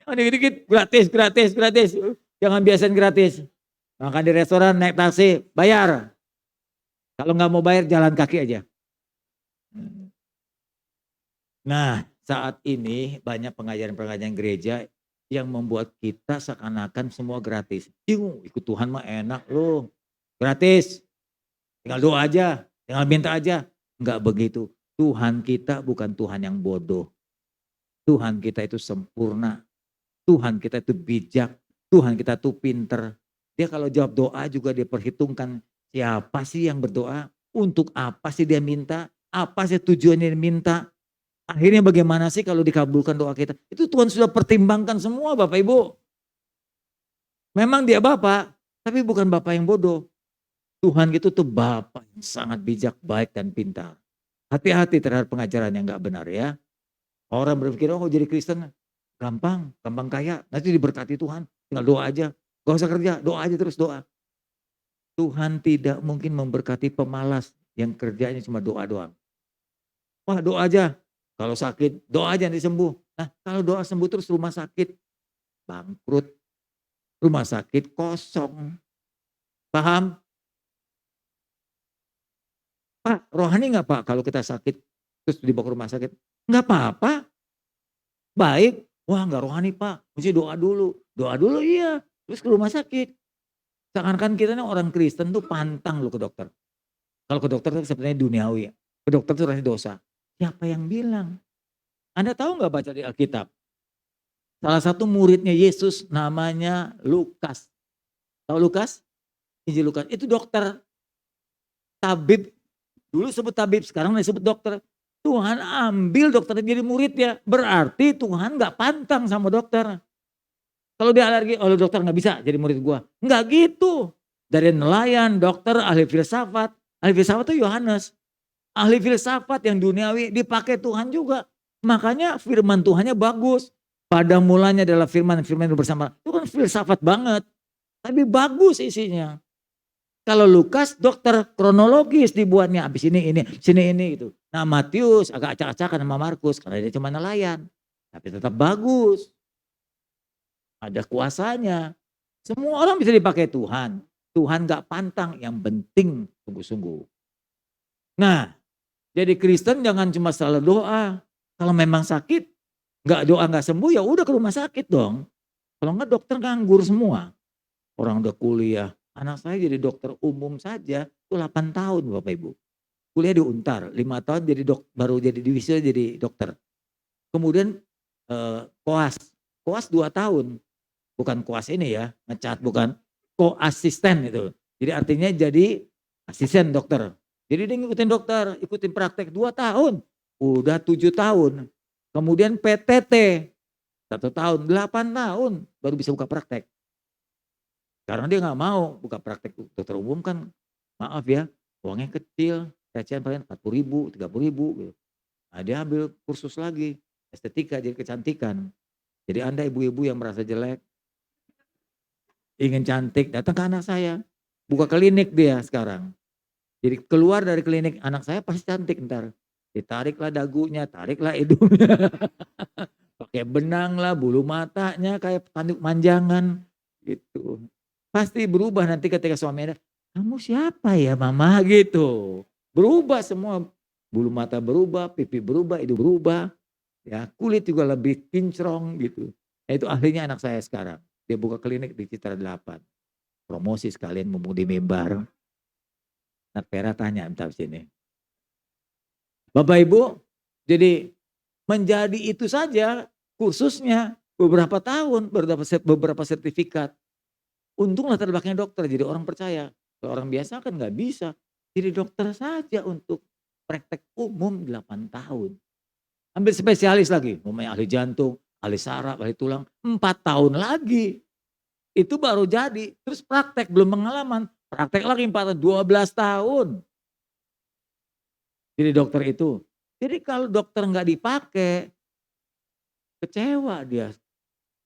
Dikit-dikit gratis, gratis, gratis. Jangan biasain gratis. Makan di restoran, naik taksi, bayar. Kalau nggak mau bayar, jalan kaki aja. Nah, saat ini banyak pengajaran-pengajaran gereja yang membuat kita seakan-akan semua gratis. Ikut Tuhan mah enak loh, gratis. Tinggal doa aja, tinggal minta aja. Enggak begitu. Tuhan kita bukan Tuhan yang bodoh. Tuhan kita itu sempurna. Tuhan kita itu bijak. Tuhan kita itu pinter. Dia kalau jawab doa juga dia perhitungkan siapa sih yang berdoa. Untuk apa sih dia minta. Apa sih tujuannya dia minta. Akhirnya bagaimana sih kalau dikabulkan doa kita. Itu Tuhan sudah pertimbangkan semua Bapak Ibu. Memang dia Bapak. Tapi bukan Bapak yang bodoh. Tuhan itu tuh Bapak yang sangat bijak, baik dan pintar. Hati-hati terhadap pengajaran yang gak benar ya. Orang berpikir, oh jadi Kristen gampang kaya. Nanti diberkati Tuhan, tinggal doa aja. Gak usah kerja, doa aja terus doa. Tuhan tidak mungkin memberkati pemalas yang kerjanya cuma doa doang. Wah doa aja, kalau sakit doa aja nanti sembuh. Nah kalau doa sembuh terus rumah sakit bangkrut. Rumah sakit kosong. Paham? Pak, rohani nggak Pak kalau kita sakit terus dibawa ke rumah sakit? Nggak apa-apa. Baik. Wah nggak rohani Pak, mesti doa dulu. Doa dulu iya, terus ke rumah sakit. Seakan-akan kita nih orang Kristen tuh pantang loh ke dokter. Kalau ke dokter tuh sebenarnya duniawi. Ke dokter tuh rasanya dosa. Siapa yang bilang? Anda tahu nggak baca di Alkitab? Salah satu muridnya Yesus namanya Lukas. Tahu Lukas? Injil Lukas. Itu dokter. Tabib. Dulu sebut tabib, sekarang disebut dokter. Tuhan ambil dokter jadi muridnya. Berarti Tuhan gak pantang sama dokter. Kalau dia alergi, "Oh, lu dokter nggak bisa jadi murid gua." Nggak gitu. Dari nelayan, dokter, ahli filsafat. Ahli filsafat itu Yohanes. Ahli filsafat yang duniawi dipakai Tuhan juga. Makanya firman Tuhannya bagus. Pada mulanya adalah firman itu bersama. Itu kan filsafat banget. Tapi bagus isinya. Kalau Lukas dokter kronologis dibuatnya. Habis ini, sini ini gitu. Nah Matius agak acak-acakan sama Markus. Karena dia cuma nelayan. Tapi tetap bagus. Ada kuasanya. Semua orang bisa dipakai Tuhan. Tuhan gak pantang, yang penting sungguh-sungguh. Nah, jadi Kristen jangan cuma selalu doa. Kalau memang sakit, gak doa gak sembuh, ya udah ke rumah sakit dong. Kalau enggak dokter nganggur semua. Orang udah kuliah. Anak saya jadi dokter umum saja, itu 8 tahun Bapak Ibu. Kuliah di Untar, 5 tahun baru jadi divisi jadi dokter. Kemudian koas 2 tahun. Bukan koas ini ya, ngecat bukan, koasisten itu. Jadi artinya jadi asisten dokter. Jadi dia ngikutin dokter, ikutin praktek 2 tahun. Udah 7 tahun. Kemudian PTT 1 tahun, 8 tahun baru bisa buka praktek. Karena dia nggak mau buka praktek dokter umum kan, maaf ya, uangnya kecil, recehan paling 40.000, 30.000 gitu. Nah dia ambil kursus lagi, estetika jadi kecantikan. Jadi Anda ibu-ibu yang merasa jelek, ingin cantik, datang ke anak saya. Buka klinik dia sekarang. Jadi keluar dari klinik, anak saya pasti cantik ntar. Ditariklah dagunya, tariklah hidungnya. Pakai benang lah, bulu matanya kayak tanduk manjangan. Gitu. Pasti berubah nanti ketika suaminya, "Kamu siapa ya mama?" Gitu. Berubah semua. Bulu mata berubah, pipi berubah, hidung berubah. Ya, kulit juga lebih kinclong gitu. Nah, itu ahlinya anak saya sekarang. Dia buka klinik di Citra 8. Promosi sekalian mumpung di mimbar. Nah, Vera tanya bentar sini. Bapak Ibu, jadi menjadi itu saja kursusnya beberapa tahun baru dapat beberapa sertifikat. Untung latar belakangnya dokter jadi orang percaya. Kalau orang biasa kan nggak bisa. Jadi dokter saja untuk praktek umum 8 tahun. Ambil spesialis lagi, namanya ahli jantung, ahli saraf, ahli tulang, 4 tahun lagi. Itu baru jadi, terus praktek belum pengalaman, praktek lagi 4 tahun, 12 tahun. Jadi dokter itu. Jadi kalau dokter nggak dipakai, kecewa dia.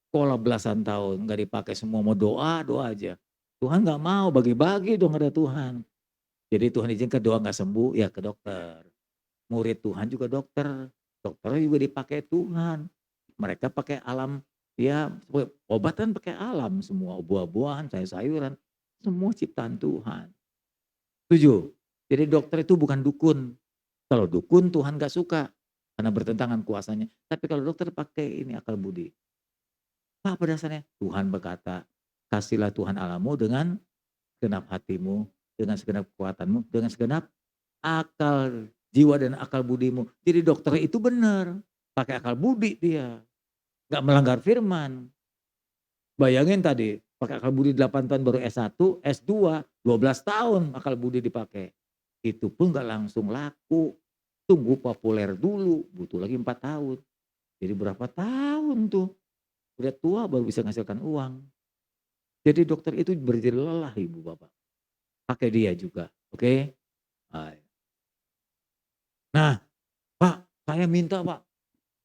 Sekolah belasan tahun nggak dipakai, semua mau doa, doa aja. Tuhan nggak mau, bagi-bagi dong ada Tuhan. Jadi Tuhan izinkan doa nggak sembuh, ya ke dokter. Murid Tuhan juga dokter, dokternya juga dipakai Tuhan. Mereka pakai alam, ya obat kan pakai alam semua, buah-buahan, sayur-sayuran, semua ciptaan Tuhan. Setuju? Jadi dokter itu bukan dukun. Kalau dukun Tuhan gak suka, karena bertentangan kuasanya. Tapi kalau dokter pakai ini akal budi. Apa dasarnya? Tuhan berkata, kasihlah Tuhan Allahmu dengan segenap hatimu, dengan segenap kekuatanmu, dengan segenap akal jiwa dan akal budimu. Jadi dokter itu benar, pakai akal budi dia. Gak melanggar firman. Bayangin tadi, pakai akal budi 8 tahun baru S1, S2, 12 tahun akal budi dipakai. Itu pun gak langsung laku. Tunggu populer dulu, butuh lagi 4 tahun. Jadi berapa tahun tuh? Udah tua baru bisa menghasilkan uang. Jadi dokter itu berjadi lelah ibu bapak. Pakai dia juga, oke? Nah, Pak, saya minta Pak.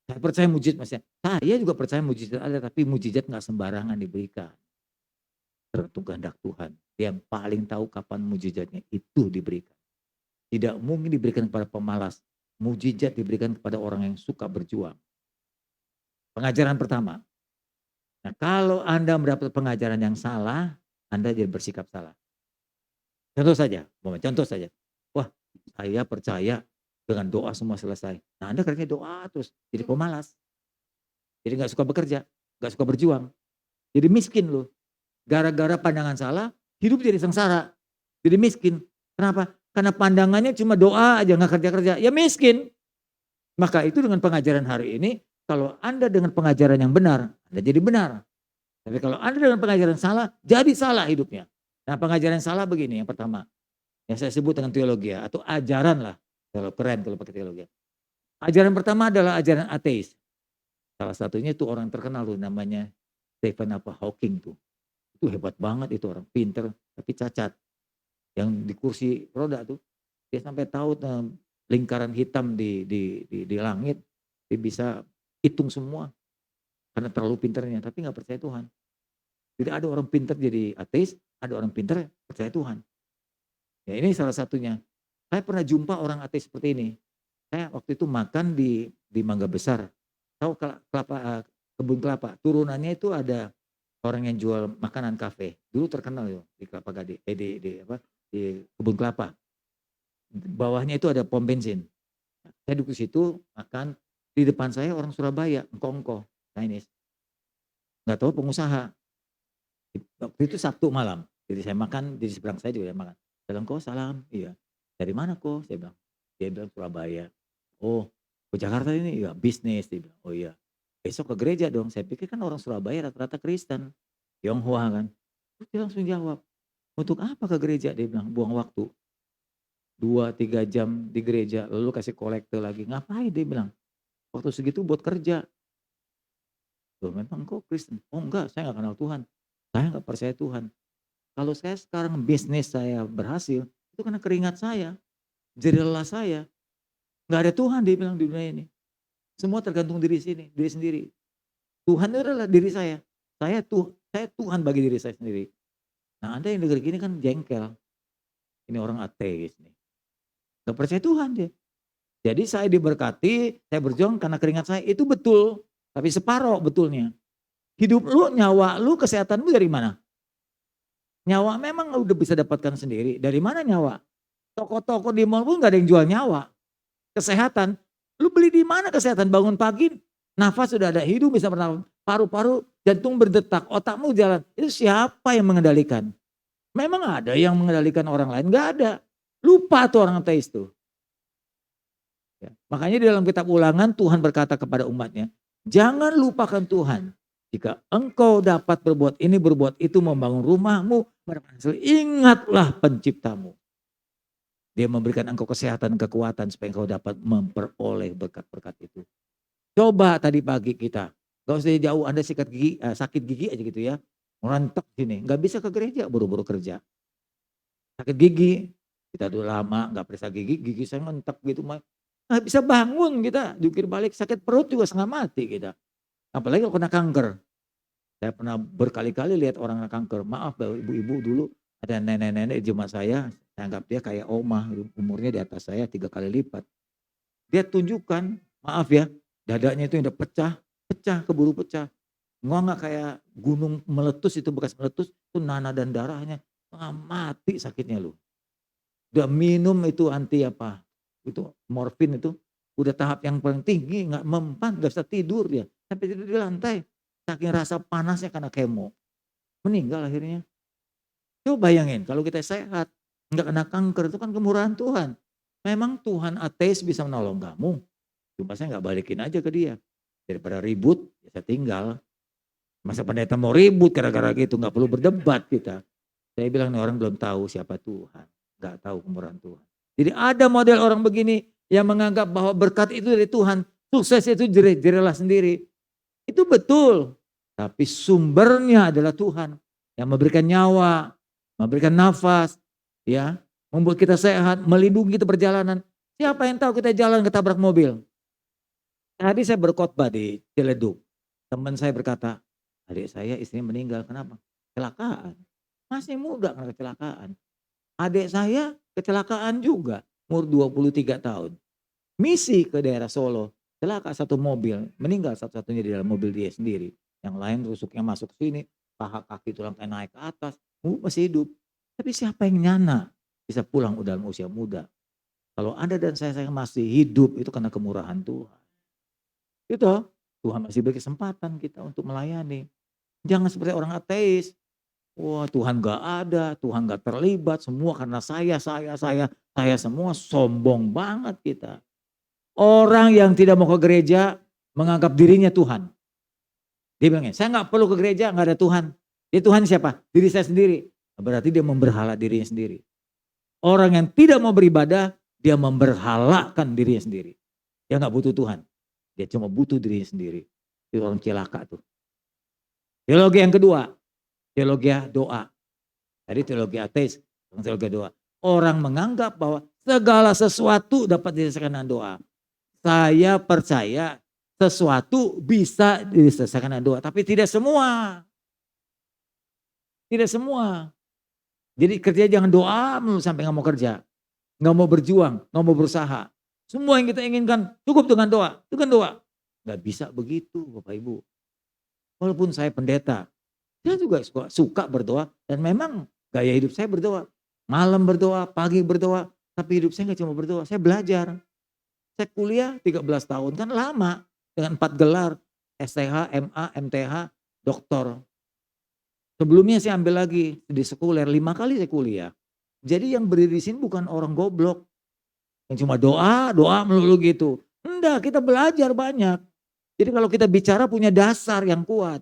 Saya percaya mujizat Mas ya. Saya juga percaya mujizat ada, tapi mujizat nggak sembarangan diberikan. Tergantung kehendak Tuhan. Yang paling tahu kapan mujizatnya itu diberikan. Tidak mungkin diberikan kepada pemalas. Mujizat diberikan kepada orang yang suka berjuang. Pengajaran pertama. Nah, kalau Anda mendapat pengajaran yang salah, Anda jadi bersikap salah. Contoh saja. Wah, saya percaya dengan doa semua selesai. Nah, Anda kerjanya doa terus, jadi pemalas. Jadi nggak suka bekerja, nggak suka berjuang. Jadi miskin loh. Gara-gara pandangan salah, hidup jadi sengsara. Jadi miskin. Kenapa? Karena pandangannya cuma doa aja, nggak kerja-kerja. Ya miskin. Maka itu dengan pengajaran hari ini, kalau Anda dengan pengajaran yang benar, Anda jadi benar. Tapi kalau Anda dengan pengajaran salah, jadi salah hidupnya. Nah, pengajaran salah begini, yang pertama. Yang saya sebut dengan teologi atau ajaran lah. Kalau keren kalau pakai teologi. Ajaran pertama adalah ajaran ateis. Salah satunya itu orang terkenal tuh namanya Stephen Hawking tuh. Itu hebat banget itu orang, pinter tapi cacat. Yang di kursi roda tuh, dia sampai tahu lingkaran hitam di langit, dia bisa hitung semua karena terlalu pinternya, tapi nggak percaya Tuhan. Jadi ada orang pinter jadi ateis, ada orang pinter percaya Tuhan. Ya ini salah satunya. Saya pernah jumpa orang ateis seperti ini. Saya waktu itu makan di Mangga Besar. Tahu kebun kelapa, turunannya itu ada orang yang jual makanan kafe. Dulu terkenal yo di Kelapa Gading, di kebun kelapa. Bawahnya itu ada pom bensin. Saya duduk di situ makan, di depan saya orang Surabaya, engko-engko, Chinese. Nggak tahu pengusaha. Waktu itu Sabtu malam, jadi saya makan di seberang saya juga makan. Salam kok, salam, iya. Dari mana kok? Saya bilang. Dia bilang Surabaya. Oh, ke Jakarta ini? Iya, bisnis. Dia bilang, oh iya. Besok ke gereja dong. Saya pikir kan orang Surabaya rata-rata Kristen. Tionghoa kan. Terus dia langsung jawab, untuk apa ke gereja? Dia bilang, buang waktu. 2-3 jam di gereja, lalu kasih kolekte lagi. Ngapain dia bilang? Waktu segitu buat kerja. Loh memang kok Kristen? Oh enggak, saya nggak kenal Tuhan. Saya nggak percaya Tuhan. Kalau saya sekarang bisnis saya berhasil, itu karena keringat saya, jerih lelah saya. Nggak ada Tuhan dia bilang di dunia ini. Semua tergantung diri sendiri. Tuhan itu adalah diri saya. Saya Tuhan bagi diri saya sendiri. Nah Anda yang dengar gini kan jengkel. Ini orang ateis nih. Nggak percaya Tuhan dia. Jadi saya diberkati, saya berjuang karena keringat saya, itu betul. Tapi separoh betulnya. Hidup lu, nyawa lu, kesehatan lu dari mana? Nyawa memang udah bisa dapatkan sendiri. Dari mana nyawa? Toko-toko di mall pun gak ada yang jual nyawa. Kesehatan, lu beli di mana kesehatan? Bangun pagi, nafas sudah ada, hidup bisa bernafas, paru-paru, jantung berdetak, otakmu jalan. Itu siapa yang mengendalikan? Memang ada yang mengendalikan orang lain? Gak ada. Lupa tuh orang ateis tuh. Ya. Makanya di dalam kitab Ulangan Tuhan berkata kepada umatnya, jangan lupakan Tuhan. Jika engkau dapat berbuat ini, berbuat itu, membangun rumahmu, ingatlah penciptamu. Dia memberikan engkau kesehatan, kekuatan supaya engkau dapat memperoleh berkat-berkat itu. Coba tadi pagi kita, gak usah jauh Anda sakit gigi aja gitu ya. Merantek sini, gak bisa ke gereja, buru-buru kerja. Sakit gigi, kita tuh lama gak periksa gigi saya ngentek gitu. Nggak bisa bangun kita, jungkir balik, sakit perut juga setengah mati kita. Apalagi kalau kena kanker. Saya pernah berkali-kali lihat orang kanker. Maaf ibu-ibu dulu ada nenek-nenek di jemaat saya anggap dia kayak omah, umurnya di atas saya 3 kali lipat. Dia tunjukkan, maaf ya, dadanya itu yang udah pecah, keburu pecah. Nggak kayak gunung meletus itu bekas meletus, itu nanah dan darahnya. Mati sakitnya lu. Udah minum itu itu morfin itu udah tahap yang paling tinggi, nggak mempan, nggak bisa tidur dia, sampai tidur di lantai, saking rasa panasnya karena kemo, meninggal akhirnya. Coba bayangin kalau kita sehat, nggak kena kanker, itu kan kemurahan Tuhan. Memang Tuhan ateis bisa menolong kamu, cuma saya nggak balikin aja ke dia, daripada ribut, ya saya tinggal. Masa pendeta mau ribut gara-gara gitu, nggak perlu berdebat kita. Saya bilang nih orang belum tahu siapa Tuhan, nggak tahu kemurahan Tuhan. Jadi ada model orang begini yang menganggap bahwa berkat itu dari Tuhan, sukses itu jerih-jerihlah sendiri. Itu betul, tapi sumbernya adalah Tuhan yang memberikan nyawa, memberikan nafas, ya, membuat kita sehat, melindungi kita perjalanan. Siapa yang tahu kita jalan ketabrak mobil? Tadi saya berkhotbah di Ciledug, teman saya berkata, adik saya istrinya meninggal, kenapa? Kecelakaan, masih muda karena kecelakaan. Adik saya kecelakaan juga, umur 23 tahun. Misi ke daerah Solo, celaka satu mobil, meninggal satu-satunya di dalam mobil dia sendiri. Yang lain rusuknya masuk sini, paha kaki tulang kayak naik ke atas, masih hidup. Tapi siapa yang nyana bisa pulang dalam usia muda? Kalau Anda dan saya masih hidup itu karena kemurahan Tuhan. Itu Tuhan masih beri kesempatan kita untuk melayani. Jangan seperti orang ateis. Wah Tuhan gak ada, Tuhan gak terlibat, semua karena saya semua, sombong banget kita. Orang yang tidak mau ke gereja menganggap dirinya Tuhan. Dia bilangnya, saya gak perlu ke gereja, gak ada Tuhan. Dia Tuhan siapa? Diri saya sendiri. Berarti dia memberhala dirinya sendiri. Orang yang tidak mau beribadah, dia memberhalakan dirinya sendiri. Dia nggak butuh Tuhan. Dia cuma butuh dirinya sendiri. Itu orang celaka tuh. Teologi yang kedua, teologi doa. Tadi teologi ateis, teologi doa. Orang menganggap bahwa segala sesuatu dapat diselesaikan dengan doa. Saya percaya sesuatu bisa diselesaikan dengan doa, tapi tidak semua. Tidak semua. Jadi kerja jangan doa sampai nggak mau kerja. Nggak mau berjuang, nggak mau berusaha. Semua yang kita inginkan cukup dengan doa, dengan doa. Nggak bisa begitu Bapak Ibu. Walaupun saya pendeta, saya juga suka berdoa dan memang gaya hidup saya berdoa. Malam berdoa, pagi berdoa, tapi hidup saya nggak cuma berdoa, saya belajar. Saya kuliah 13 tahun, kan lama dengan 4 gelar, STH, MA, MTH, doktor. Sebelumnya saya ambil lagi di sekuler, 5 kali saya kuliah. Jadi yang berdiri di sini bukan orang goblok, yang cuma doa, doa melulu gitu. Enggak, kita belajar banyak. Jadi kalau kita bicara punya dasar yang kuat,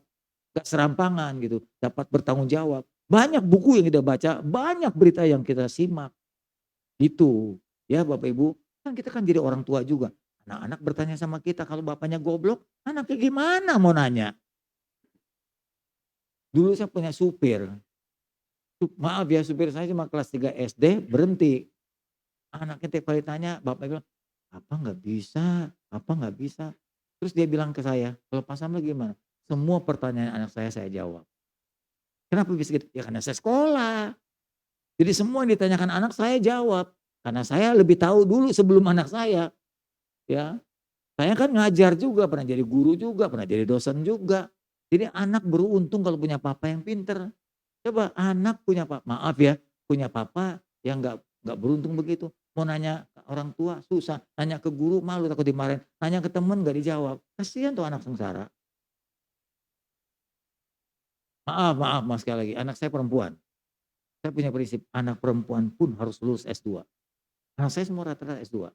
gak serampangan gitu, dapat bertanggung jawab. Banyak buku yang kita baca, banyak berita yang kita simak. Gitu. Ya Bapak Ibu, kan kita kan jadi orang tua juga. Anak-anak bertanya sama kita, kalau bapaknya goblok, anaknya gimana mau nanya? Dulu saya punya supir. Maaf ya, supir saya cuma kelas 3 SD berhenti. Anaknya tiap kali tanya, bapaknya bilang, "Apa nggak bisa, apa nggak bisa." Terus dia bilang ke saya, "Kalau Pak Samsul gimana?" Semua pertanyaan anak saya jawab. Kenapa bisa gitu? Ya karena saya sekolah. Jadi semua yang ditanyakan anak saya jawab. Karena saya lebih tahu dulu sebelum anak saya. Ya, saya kan ngajar juga, pernah jadi guru juga, pernah jadi dosen juga. Jadi anak beruntung kalau punya papa yang pinter. Coba anak punya papa, maaf ya, punya papa yang nggak beruntung begitu. Mau nanya ke orang tua susah, nanya ke guru malu takut dimarahin, nanya ke temen nggak dijawab. Kasihan tuh anak sengsara. Maaf Mas sekali lagi, anak saya perempuan. Saya punya prinsip, anak perempuan pun harus lulus S2. Anak saya semua rata-rata S2.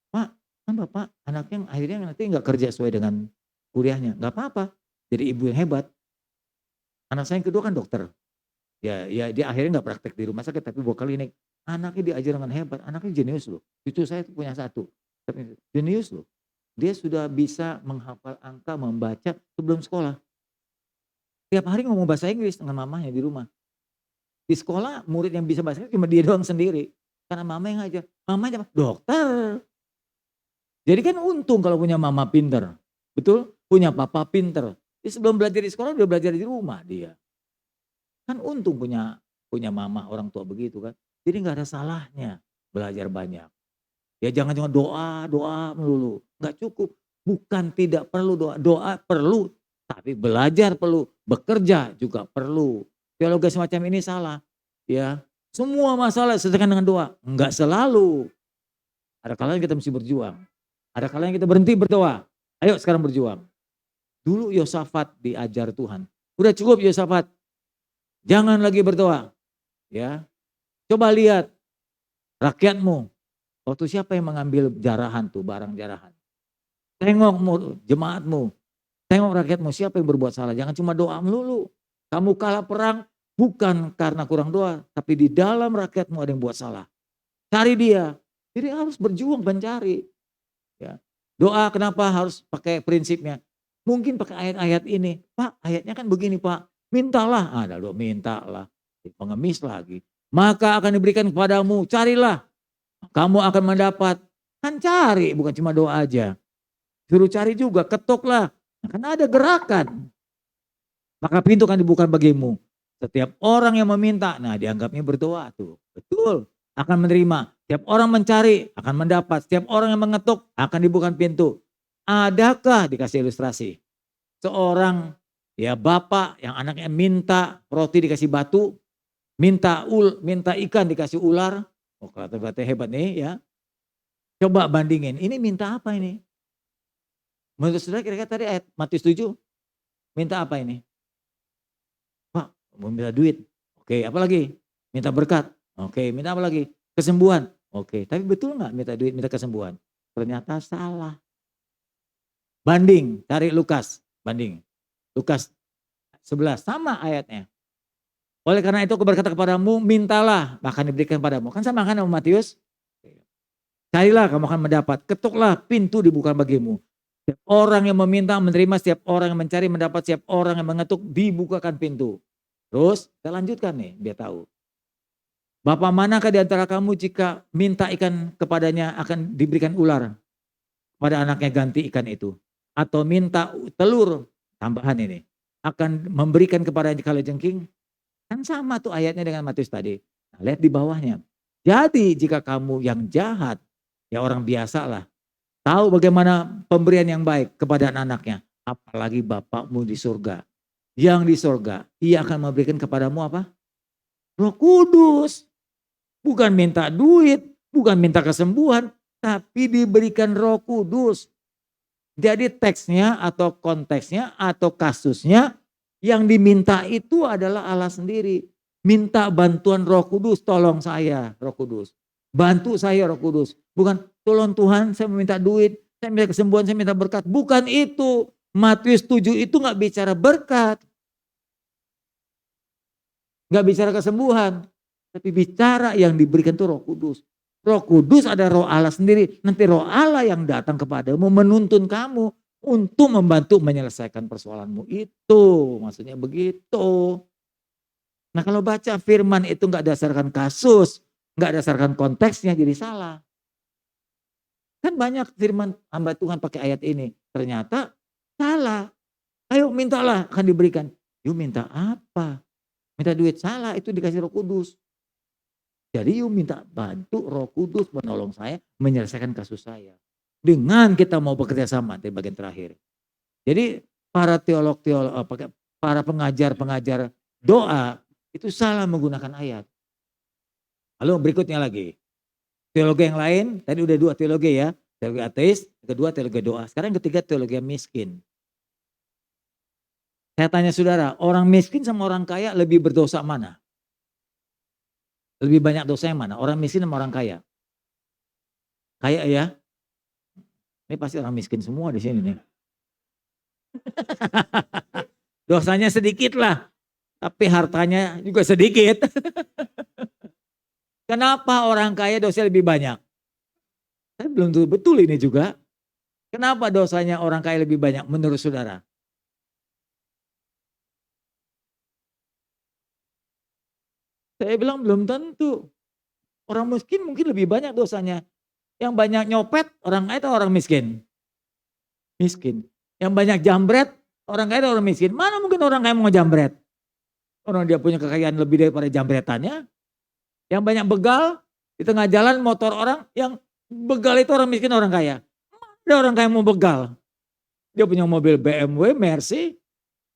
"Pak, kan Bapak anaknya akhirnya nanti nggak kerja sesuai dengan kuliahnya." "Nggak apa-apa, jadi ibu yang hebat." Anak saya yang kedua kan dokter. Ya dia akhirnya nggak praktek di rumah sakit tapi bawa klinik. Anaknya diajar dengan hebat, anaknya jenius loh. Cucu saya tuh punya satu, tapi jenius loh. Dia sudah bisa menghafal angka, membaca sebelum sekolah. Tiap hari ngomong bahasa Inggris dengan mamanya di rumah. Di sekolah murid yang bisa bahasa Inggris cuma dia doang sendiri. Karena mama yang ngajar. Mamanya apa? Dokter. Jadi kan untung kalau punya mama pinter. Betul? Punya papa pinter. Dia sebelum belajar di sekolah udah belajar di rumah dia. Kan untung punya mama orang tua begitu kan. Jadi nggak ada salahnya belajar banyak. Ya jangan cuma doa, doa melulu. Nggak cukup. Bukan tidak perlu doa, doa perlu. Tapi belajar perlu, bekerja juga perlu. Teologi semacam ini salah. Ya, semua masalah selesaikan dengan doa. Enggak selalu. Ada kalanya kita mesti berjuang. Ada kalanya kita berhenti berdoa. Ayo sekarang berjuang. Dulu Yosafat diajar Tuhan. Udah cukup Yosafat. Jangan lagi berdoa. Ya. Coba lihat rakyatmu. Waktu siapa yang mengambil jarahan tuh, barang jarahan. Tengok jemaatmu. Tengok rakyatmu siapa yang berbuat salah. Jangan cuma doa melulu. Kamu kalah perang bukan karena kurang doa. Tapi di dalam rakyatmu ada yang buat salah. Cari dia. Jadi harus berjuang mencari. Ya. Doa kenapa harus pakai prinsipnya? Mungkin pakai ayat-ayat ini. Pak ayatnya kan begini Pak. Mintalah. Ada doa mintalah. Pengemis lagi. Maka akan diberikan kepadamu. Carilah. Kamu akan mendapat. Kan cari bukan cuma doa aja. Suruh cari juga. Ketoklah. Karena ada gerakan. Maka pintu akan dibuka bagimu. Setiap orang yang meminta. Nah dianggapnya berdoa tuh. Betul. Akan menerima. Setiap orang mencari akan mendapat. Setiap orang yang mengetuk akan dibuka pintu. Adakah dikasih ilustrasi? Seorang ya bapak yang anaknya minta roti dikasih batu. Minta ikan dikasih ular. Oh berarti hebat nih ya. Coba bandingin. Ini minta apa ini? Menurut saudara kira-kira tadi ayat Matius 7. Minta apa ini? Pak mau minta duit. Oke apa lagi? Minta berkat. Oke minta apa lagi? Kesembuhan. Oke tapi betul gak minta duit minta kesembuhan? Ternyata salah. Banding cari Lukas. Banding. Lukas 11 sama ayatnya. Oleh karena itu aku berkata kepadamu mintalah maka diberikan padamu. Kan sama kan sama Matius? Carilah kamu akan mendapat, ketuklah pintu dibuka bagimu. Setiap orang yang meminta menerima, setiap orang yang mencari mendapat, setiap orang yang mengetuk dibukakan pintu. Terus kita lanjutkan nih biar tahu. Bapa manakah di antara kamu jika minta ikan kepadanya akan diberikan ular pada anaknya ganti ikan itu. Atau minta telur, tambahan ini, akan memberikan kepadanya kalajengking. Kan sama tuh ayatnya dengan Matius tadi. Nah, lihat di bawahnya. Jadi jika kamu yang jahat, ya orang biasa lah, tahu bagaimana pemberian yang baik kepada anak-anaknya, apalagi Bapakmu di surga. Yang di surga, ia akan memberikan kepadamu apa? Roh Kudus. Bukan minta duit, bukan minta kesembuhan, tapi diberikan Roh Kudus. Jadi teksnya atau konteksnya atau kasusnya yang diminta itu adalah Allah sendiri. Minta bantuan Roh Kudus, tolong saya Roh Kudus. Bantu saya Roh Kudus. Bukan tolong Tuhan saya meminta duit, saya minta kesembuhan, saya minta berkat. Bukan itu. Matius 7 itu gak bicara berkat. Gak bicara kesembuhan. Tapi bicara yang diberikan itu Roh Kudus. Roh Kudus ada Roh Allah sendiri. Nanti Roh Allah yang datang kepadamu menuntun kamu untuk membantu menyelesaikan persoalanmu. Itu maksudnya begitu. Nah kalau baca firman itu gak dasarkan kasus, gak dasarkan konteksnya jadi salah. Kan banyak firman hamba Tuhan pakai ayat ini. Ternyata salah. Ayo mintalah akan diberikan. Yuk minta apa? Minta duit, salah, itu dikasih Roh Kudus. Jadi yuk minta bantu Roh Kudus menolong saya menyelesaikan kasus saya. Dengan kita mau bekerja sama di bagian terakhir. Jadi para teolog-teolog, para pengajar-pengajar doa itu salah menggunakan ayat. Lalu berikutnya lagi. Teologi yang lain, tadi udah 2 teologi ya. Teologi ateis, kedua teologi doa. Sekarang ketiga teologi miskin. Saya tanya saudara, orang miskin sama orang kaya lebih berdosa mana? Lebih banyak dosa yang mana? Orang miskin sama orang kaya? Kaya ya? Ini pasti orang miskin semua di sini nih. Dosanya sedikit lah, tapi hartanya juga sedikit. Kenapa orang kaya dosa lebih banyak? Saya belum tahu betul ini juga. Kenapa dosanya orang kaya lebih banyak menurut saudara? Saya bilang belum tentu. Orang miskin mungkin lebih banyak dosanya. Yang banyak nyopet orang kaya atau orang miskin? Miskin. Yang banyak jambret orang kaya atau orang miskin? Mana mungkin orang kaya mau jambret? Orang dia punya kekayaan lebih daripada jambretannya. Yang banyak begal di tengah jalan motor orang, yang begal itu orang miskin orang kaya. Ada orang kaya mau begal. Dia punya mobil BMW, Mercy,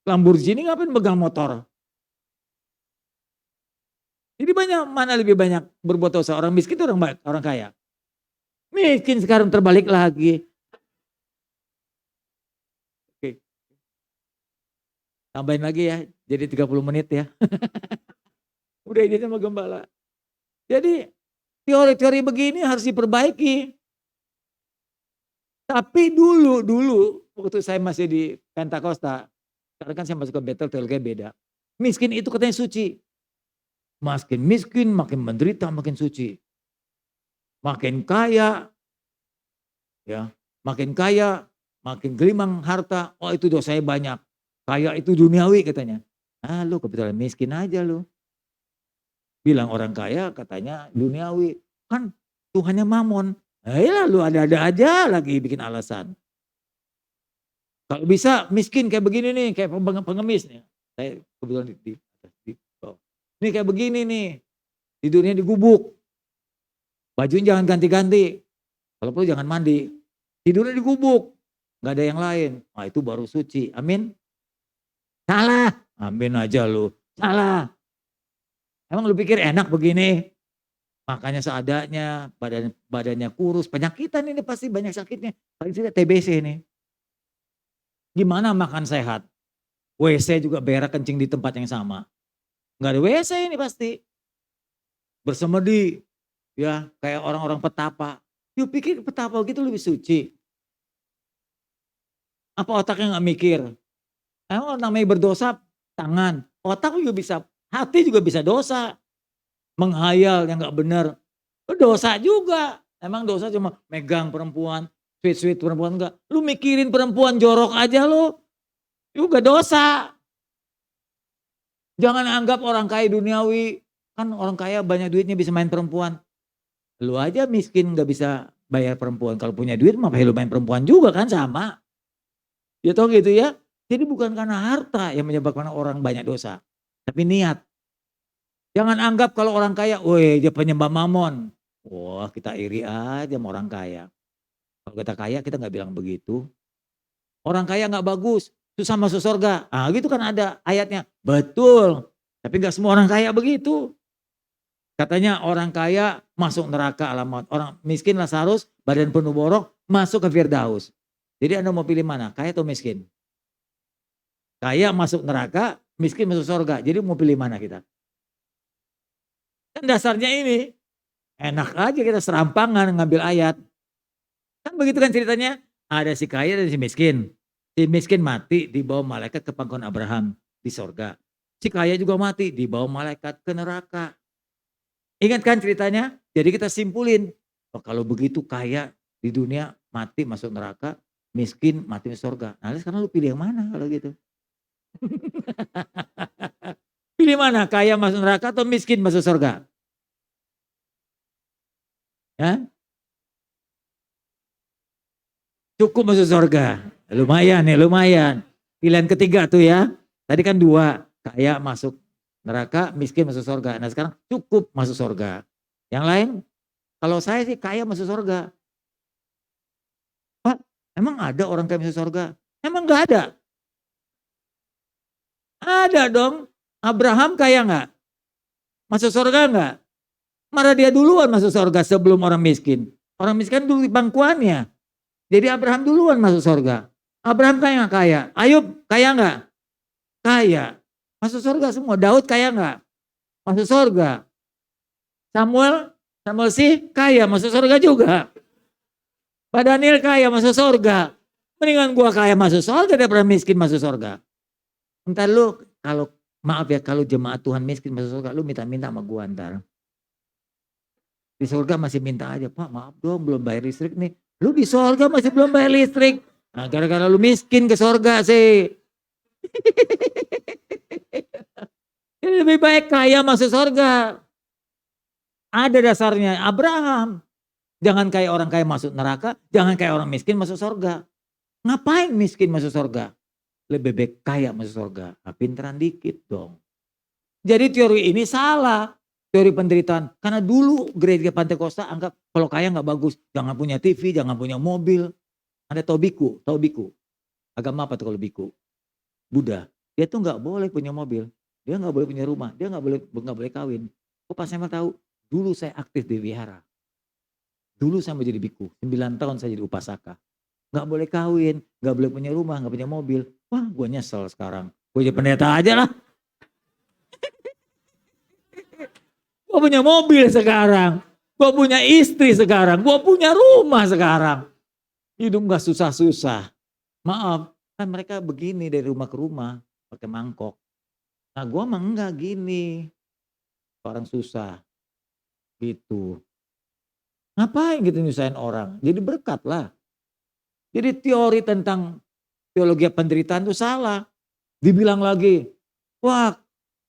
Lamborghini, ngapain begal motor? Jadi mana lebih banyak berbuat dosa, orang miskin atau orang kaya? Miskin sekarang terbalik lagi. Oke. Tambahin lagi ya, jadi 30 menit ya. Udah ini sama gembala. Jadi teori-teori begini harus diperbaiki. Tapi dulu waktu saya masih di Pentakosta, sekarang kan saya masuk ke Bethel, teologinya beda. Miskin itu katanya suci. Makin miskin, makin menderita, makin suci. Makin kaya, ya, makin kaya, makin gelimang harta, oh itu dosanya banyak. Kaya itu duniawi katanya. Ah lu kebetulan miskin aja lu. Bilang orang kaya katanya duniawi. Kan Tuhannya mamon. Nah iyalah lu ada-ada aja lagi bikin alasan. Kalau bisa miskin kayak begini nih, kayak pengemis nih. Saya kebetulan di bawah. Nih kayak begini nih, tidurnya di gubuk. Bajunya jangan ganti-ganti. Kalau perlu jangan mandi. Tidurnya di gubuk. Gak ada yang lain. Nah itu baru suci. Amin. Salah. Amin aja lu. Salah. Emang lu pikir enak begini? Makanya seadanya, badannya kurus. Penyakitan ini pasti banyak sakitnya. Paling tidak TBC nih. Gimana makan sehat? WC juga berak kencing di tempat yang sama. Gak ada WC ini pasti. Bersemedi. Ya kayak orang-orang petapa. Yuk pikir petapa gitu lebih suci. Apa otaknya gak mikir? Emang namanya berdosa tangan. Otak juga bisa, hati juga bisa dosa. Menghayal yang gak benar. Dosa juga. Emang dosa cuma megang perempuan, sweet-sweet perempuan enggak. Lu mikirin perempuan jorok aja lu, juga dosa. Jangan anggap orang kaya duniawi, kan orang kaya banyak duitnya bisa main perempuan. Lu aja miskin nggak bisa bayar perempuan, kalau punya duit mah lu main perempuan juga kan sama. Ya toh gitu ya. Jadi bukan karena harta yang menyebabkan orang banyak dosa, tapi niat. Jangan anggap kalau orang kaya, woi dia penyembah mamon. Wah kita iri aja sama orang kaya. Kalau kita kaya kita nggak bilang begitu. Orang kaya nggak bagus, susah masuk surga. Ah gitu kan ada ayatnya. Betul. Tapi nggak semua orang kaya begitu. Katanya orang kaya masuk neraka alamat. Orang miskin Lazarus, badan penuh borok, masuk ke Firdaus. Jadi Anda mau pilih mana? Kaya atau miskin? Kaya masuk neraka, miskin masuk surga. Jadi mau pilih mana kita? Kan dasarnya ini. Enak aja kita serampangan ngambil ayat. Kan begitu kan ceritanya. Ada si kaya dan si miskin. Si miskin mati dibawa malaikat ke pangkuan Abraham di surga. Si kaya juga mati dibawa malaikat ke neraka. Ingat kan ceritanya? Jadi kita simpulin. Oh, kalau begitu kaya di dunia mati masuk neraka, miskin mati masuk surga. Nah sekarang lu pilih yang mana kalau gitu? Pilih mana? Kaya masuk neraka atau miskin masuk surga? Ya? Cukup masuk surga. Lumayan ya, lumayan. Pilihan ketiga tuh ya. Tadi kan 2, kaya masuk neraka, miskin masuk surga. Nah sekarang cukup masuk surga. Yang lain, kalau saya sih kaya masuk surga. Pak, emang ada orang kaya masuk surga? Emang gak ada? Ada dong. Abraham kaya nggak? Masuk surga nggak? Malah dia duluan masuk surga sebelum orang miskin. Orang miskin dulu di pangkuannya. Jadi Abraham duluan masuk surga. Abraham kaya nggak? Kaya. Ayub kaya nggak? Kaya. Masuk surga semua. Daud kaya nggak? Masuk surga. Samuel sih kaya masuk surga juga. Pak Daniel kaya masuk surga. Mendingan gua kaya masuk surga daripada miskin masuk surga. Entar lu kalau maaf ya kalau jemaat Tuhan miskin masuk surga, lu minta-minta sama gua ntar. Di surga masih minta aja, Pak maaf dong belum bayar listrik nih. Lu di surga masih belum bayar listrik. Nah gara-gara lu miskin ke surga sih. Lebih baik kaya masuk surga. Ada dasarnya Abraham. Jangan kayak orang kaya masuk neraka, jangan kayak orang miskin masuk surga. Ngapain miskin masuk surga? Lebih baik kaya masuk surga. Nah, pinteran dikit dong. Jadi teori ini salah. Teori penderitaan. Karena dulu gereja Pantekosta anggap kalau kaya nggak bagus. Jangan punya TV, jangan punya mobil. Ada tahu biku? Tahu biku? Agama apa tuh kalau biku? Buddha. Dia tuh nggak boleh punya mobil. Dia nggak boleh punya rumah. Dia nggak boleh kawin. Kok pas saya tahu? Dulu saya aktif di wihara. Dulu saya mau jadi biku. 9 tahun saya jadi upasaka. Nggak boleh kawin. Nggak boleh punya rumah. Nggak punya mobil. Wah gue nyesel sekarang. Gue jadi pendeta aja lah. Gue punya mobil sekarang. Gue punya istri sekarang. Gue punya rumah sekarang. Hidup gak susah-susah. Maaf, kan mereka begini dari rumah ke rumah. Pakai mangkok. Nah gue mah enggak gini. Orang susah. Gitu. Ngapain gitu nyusahin orang. Jadi berkat lah. Jadi teori tentang teologi penderitaan itu salah. Dibilang lagi, wah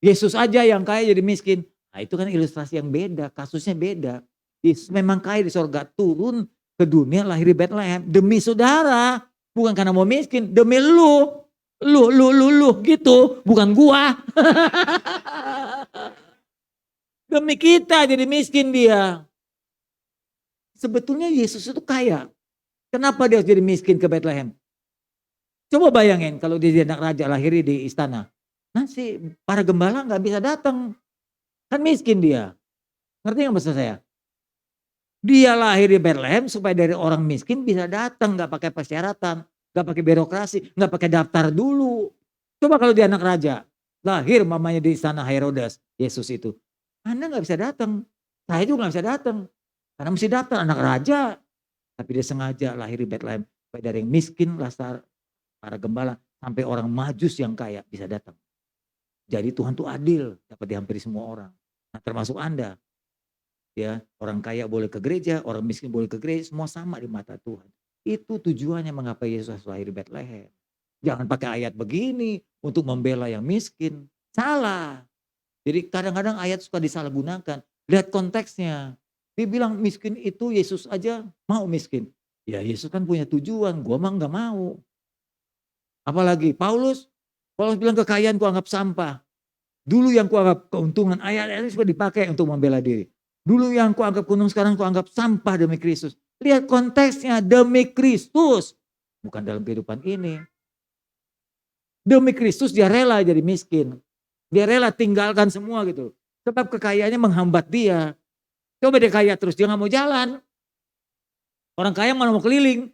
Yesus aja yang kaya jadi miskin. Nah itu kan ilustrasi yang beda, kasusnya beda. Yesus memang kaya di sorga, turun ke dunia lahir di Bethlehem demi saudara. Bukan karena mau miskin, demi lu. Lu gitu, bukan gua. Demi kita jadi miskin dia. Sebetulnya Yesus itu kaya. Kenapa dia harus jadi miskin ke Bethlehem? Coba bayangin kalau dia jadi anak raja lahir di istana. Nanti para gembala gak bisa datang. Kan miskin dia. Ngerti gak maksud saya? Dia lahir di Bethlehem supaya dari orang miskin bisa datang, gak pakai persyaratan, gak pakai birokrasi, gak pakai daftar dulu. Coba kalau dia anak raja, lahir mamanya di istana Herodes, Yesus itu. Anda gak bisa datang, saya juga gak bisa datang. Karena mesti daftar anak raja. Tapi dia sengaja lahir di Bethlehem supaya dari yang miskin, para gembala, sampai orang majus yang kaya bisa datang. Jadi Tuhan tuh adil, dapat dihampiri semua orang. Nah termasuk Anda. ya, orang kaya boleh ke gereja, orang miskin boleh ke gereja, semua sama di mata Tuhan. Itu tujuannya mengapa Yesus harus lahir di Betlehem. Jangan pakai ayat begini untuk membela yang miskin, salah. Jadi kadang-kadang ayat suka disalahgunakan, lihat konteksnya. Dia bilang miskin itu Yesus aja mau miskin. Ya Yesus kan punya tujuan, gua mah nggak mau. Apalagi Paulus bilang kekayaan kuanggap sampah. Dulu yang kuanggap keuntungan, ayat-ayat ini suka dipakai untuk membela diri. Dulu yang kuanggap gunung, sekarang kuanggap sampah demi Kristus. Lihat konteksnya, demi Kristus. Bukan dalam kehidupan ini. Demi Kristus dia rela jadi miskin. Dia rela tinggalkan semua gitu. Sebab kekayaannya menghambat dia. Coba dia kaya terus, dia gak mau jalan. Orang kaya malah mau keliling.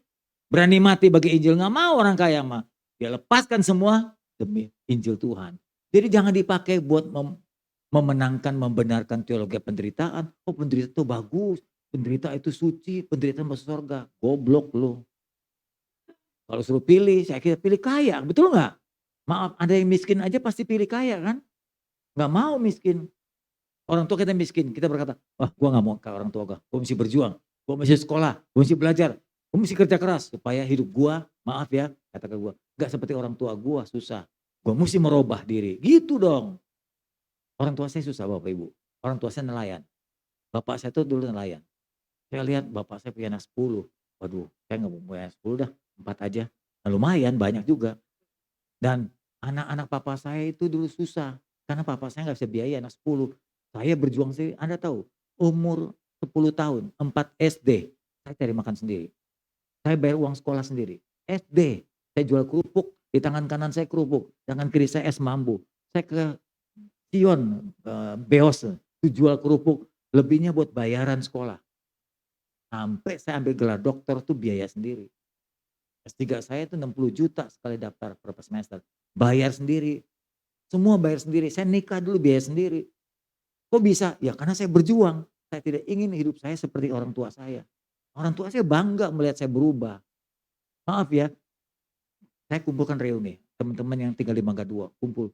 Berani mati bagi Injil, gak mau orang kaya mah. Dia lepaskan semua demi Injil Tuhan. Jadi jangan dipakai buat memenangkan, membenarkan teologi penderitaan. Oh penderitaan itu bagus, penderitaan itu suci, penderitaan masuk surga. Goblok lu. Kalau suruh pilih, saya kira pilih kaya, betul nggak? Maaf, ada yang miskin aja pasti pilih kaya kan? Nggak mau miskin. Orang tua kita miskin, kita berkata, wah gua nggak mau ke orang tua gua mesti berjuang, gua mesti sekolah, gua mesti belajar, gua mesti kerja keras supaya hidup gua, maaf ya, katakan gua, nggak seperti orang tua gua susah. Gua mesti merubah diri, gitu dong. Orang tua saya susah Bapak Ibu, orang tua saya nelayan. Bapak saya tuh dulu nelayan. Saya lihat bapak saya punya anak 10. Waduh, saya nggak mau punya anak 10 dah, 4 aja. Nah, lumayan banyak juga. Dan anak-anak papa saya itu dulu susah, karena papa saya nggak bisa biaya anak 10. Saya berjuang sendiri, Anda tahu, umur 10 tahun, 4 SD, saya cari makan sendiri. Saya bayar uang sekolah sendiri. SD, saya jual kerupuk, di tangan kanan saya kerupuk, tangan kiri saya es mambu. Saya ke Sion, Beos, itu jual kerupuk, lebihnya buat bayaran sekolah. Sampai saya ambil gelar doktor tuh biaya sendiri. S3 saya itu 60 juta sekali daftar per semester. Bayar sendiri, semua bayar sendiri. Saya nikah dulu biaya sendiri. Kok bisa? Ya karena saya berjuang. Saya tidak ingin hidup saya seperti orang tua saya. Orang tua saya bangga melihat saya berubah. Maaf ya, saya kumpulkan reuni, teman-teman yang tinggal di Mangga 2, kumpul.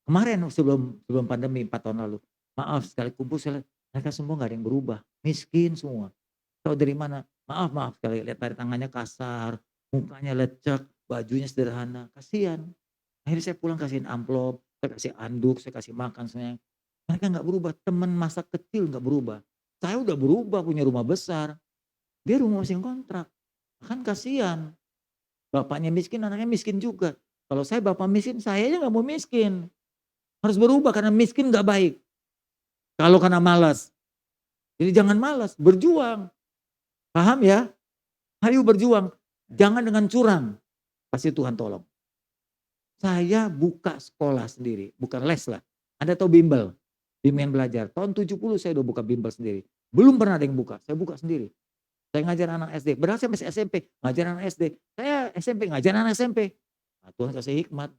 Kemarin sebelum pandemi 4 tahun lalu. Maaf sekali kumpul saya lihat, mereka semua nggak ada yang berubah, miskin semua. Tahu dari mana? Maaf sekali lihat dari tangannya kasar, mukanya lecek, bajunya sederhana, kasihan. Akhirnya saya pulang kasihin amplop, saya kasih anduk, saya kasih makan semuanya. Mereka nggak berubah, teman masa kecil nggak berubah. Saya udah berubah punya rumah besar, dia rumah masih kontrak. Kan kasihan. Bapaknya miskin, anaknya miskin juga. Kalau saya bapak miskin, saya aja nggak mau miskin. Harus berubah karena miskin nggak baik. Kalau karena malas. Jadi jangan malas, berjuang. Paham ya? Ayo berjuang. Jangan dengan curang. Pasti Tuhan tolong. Saya buka sekolah sendiri, bukan les lah. Anda tahu bimbel? Bimbingan belajar. Tahun 70 saya udah buka bimbel sendiri. Belum pernah ada yang buka, saya buka sendiri. Saya ngajar anak SD, padahal saya masih SMP, ngajar anak SD. Saya SMP, ngajar anak SMP. Nah, Tuhan kasih hikmat.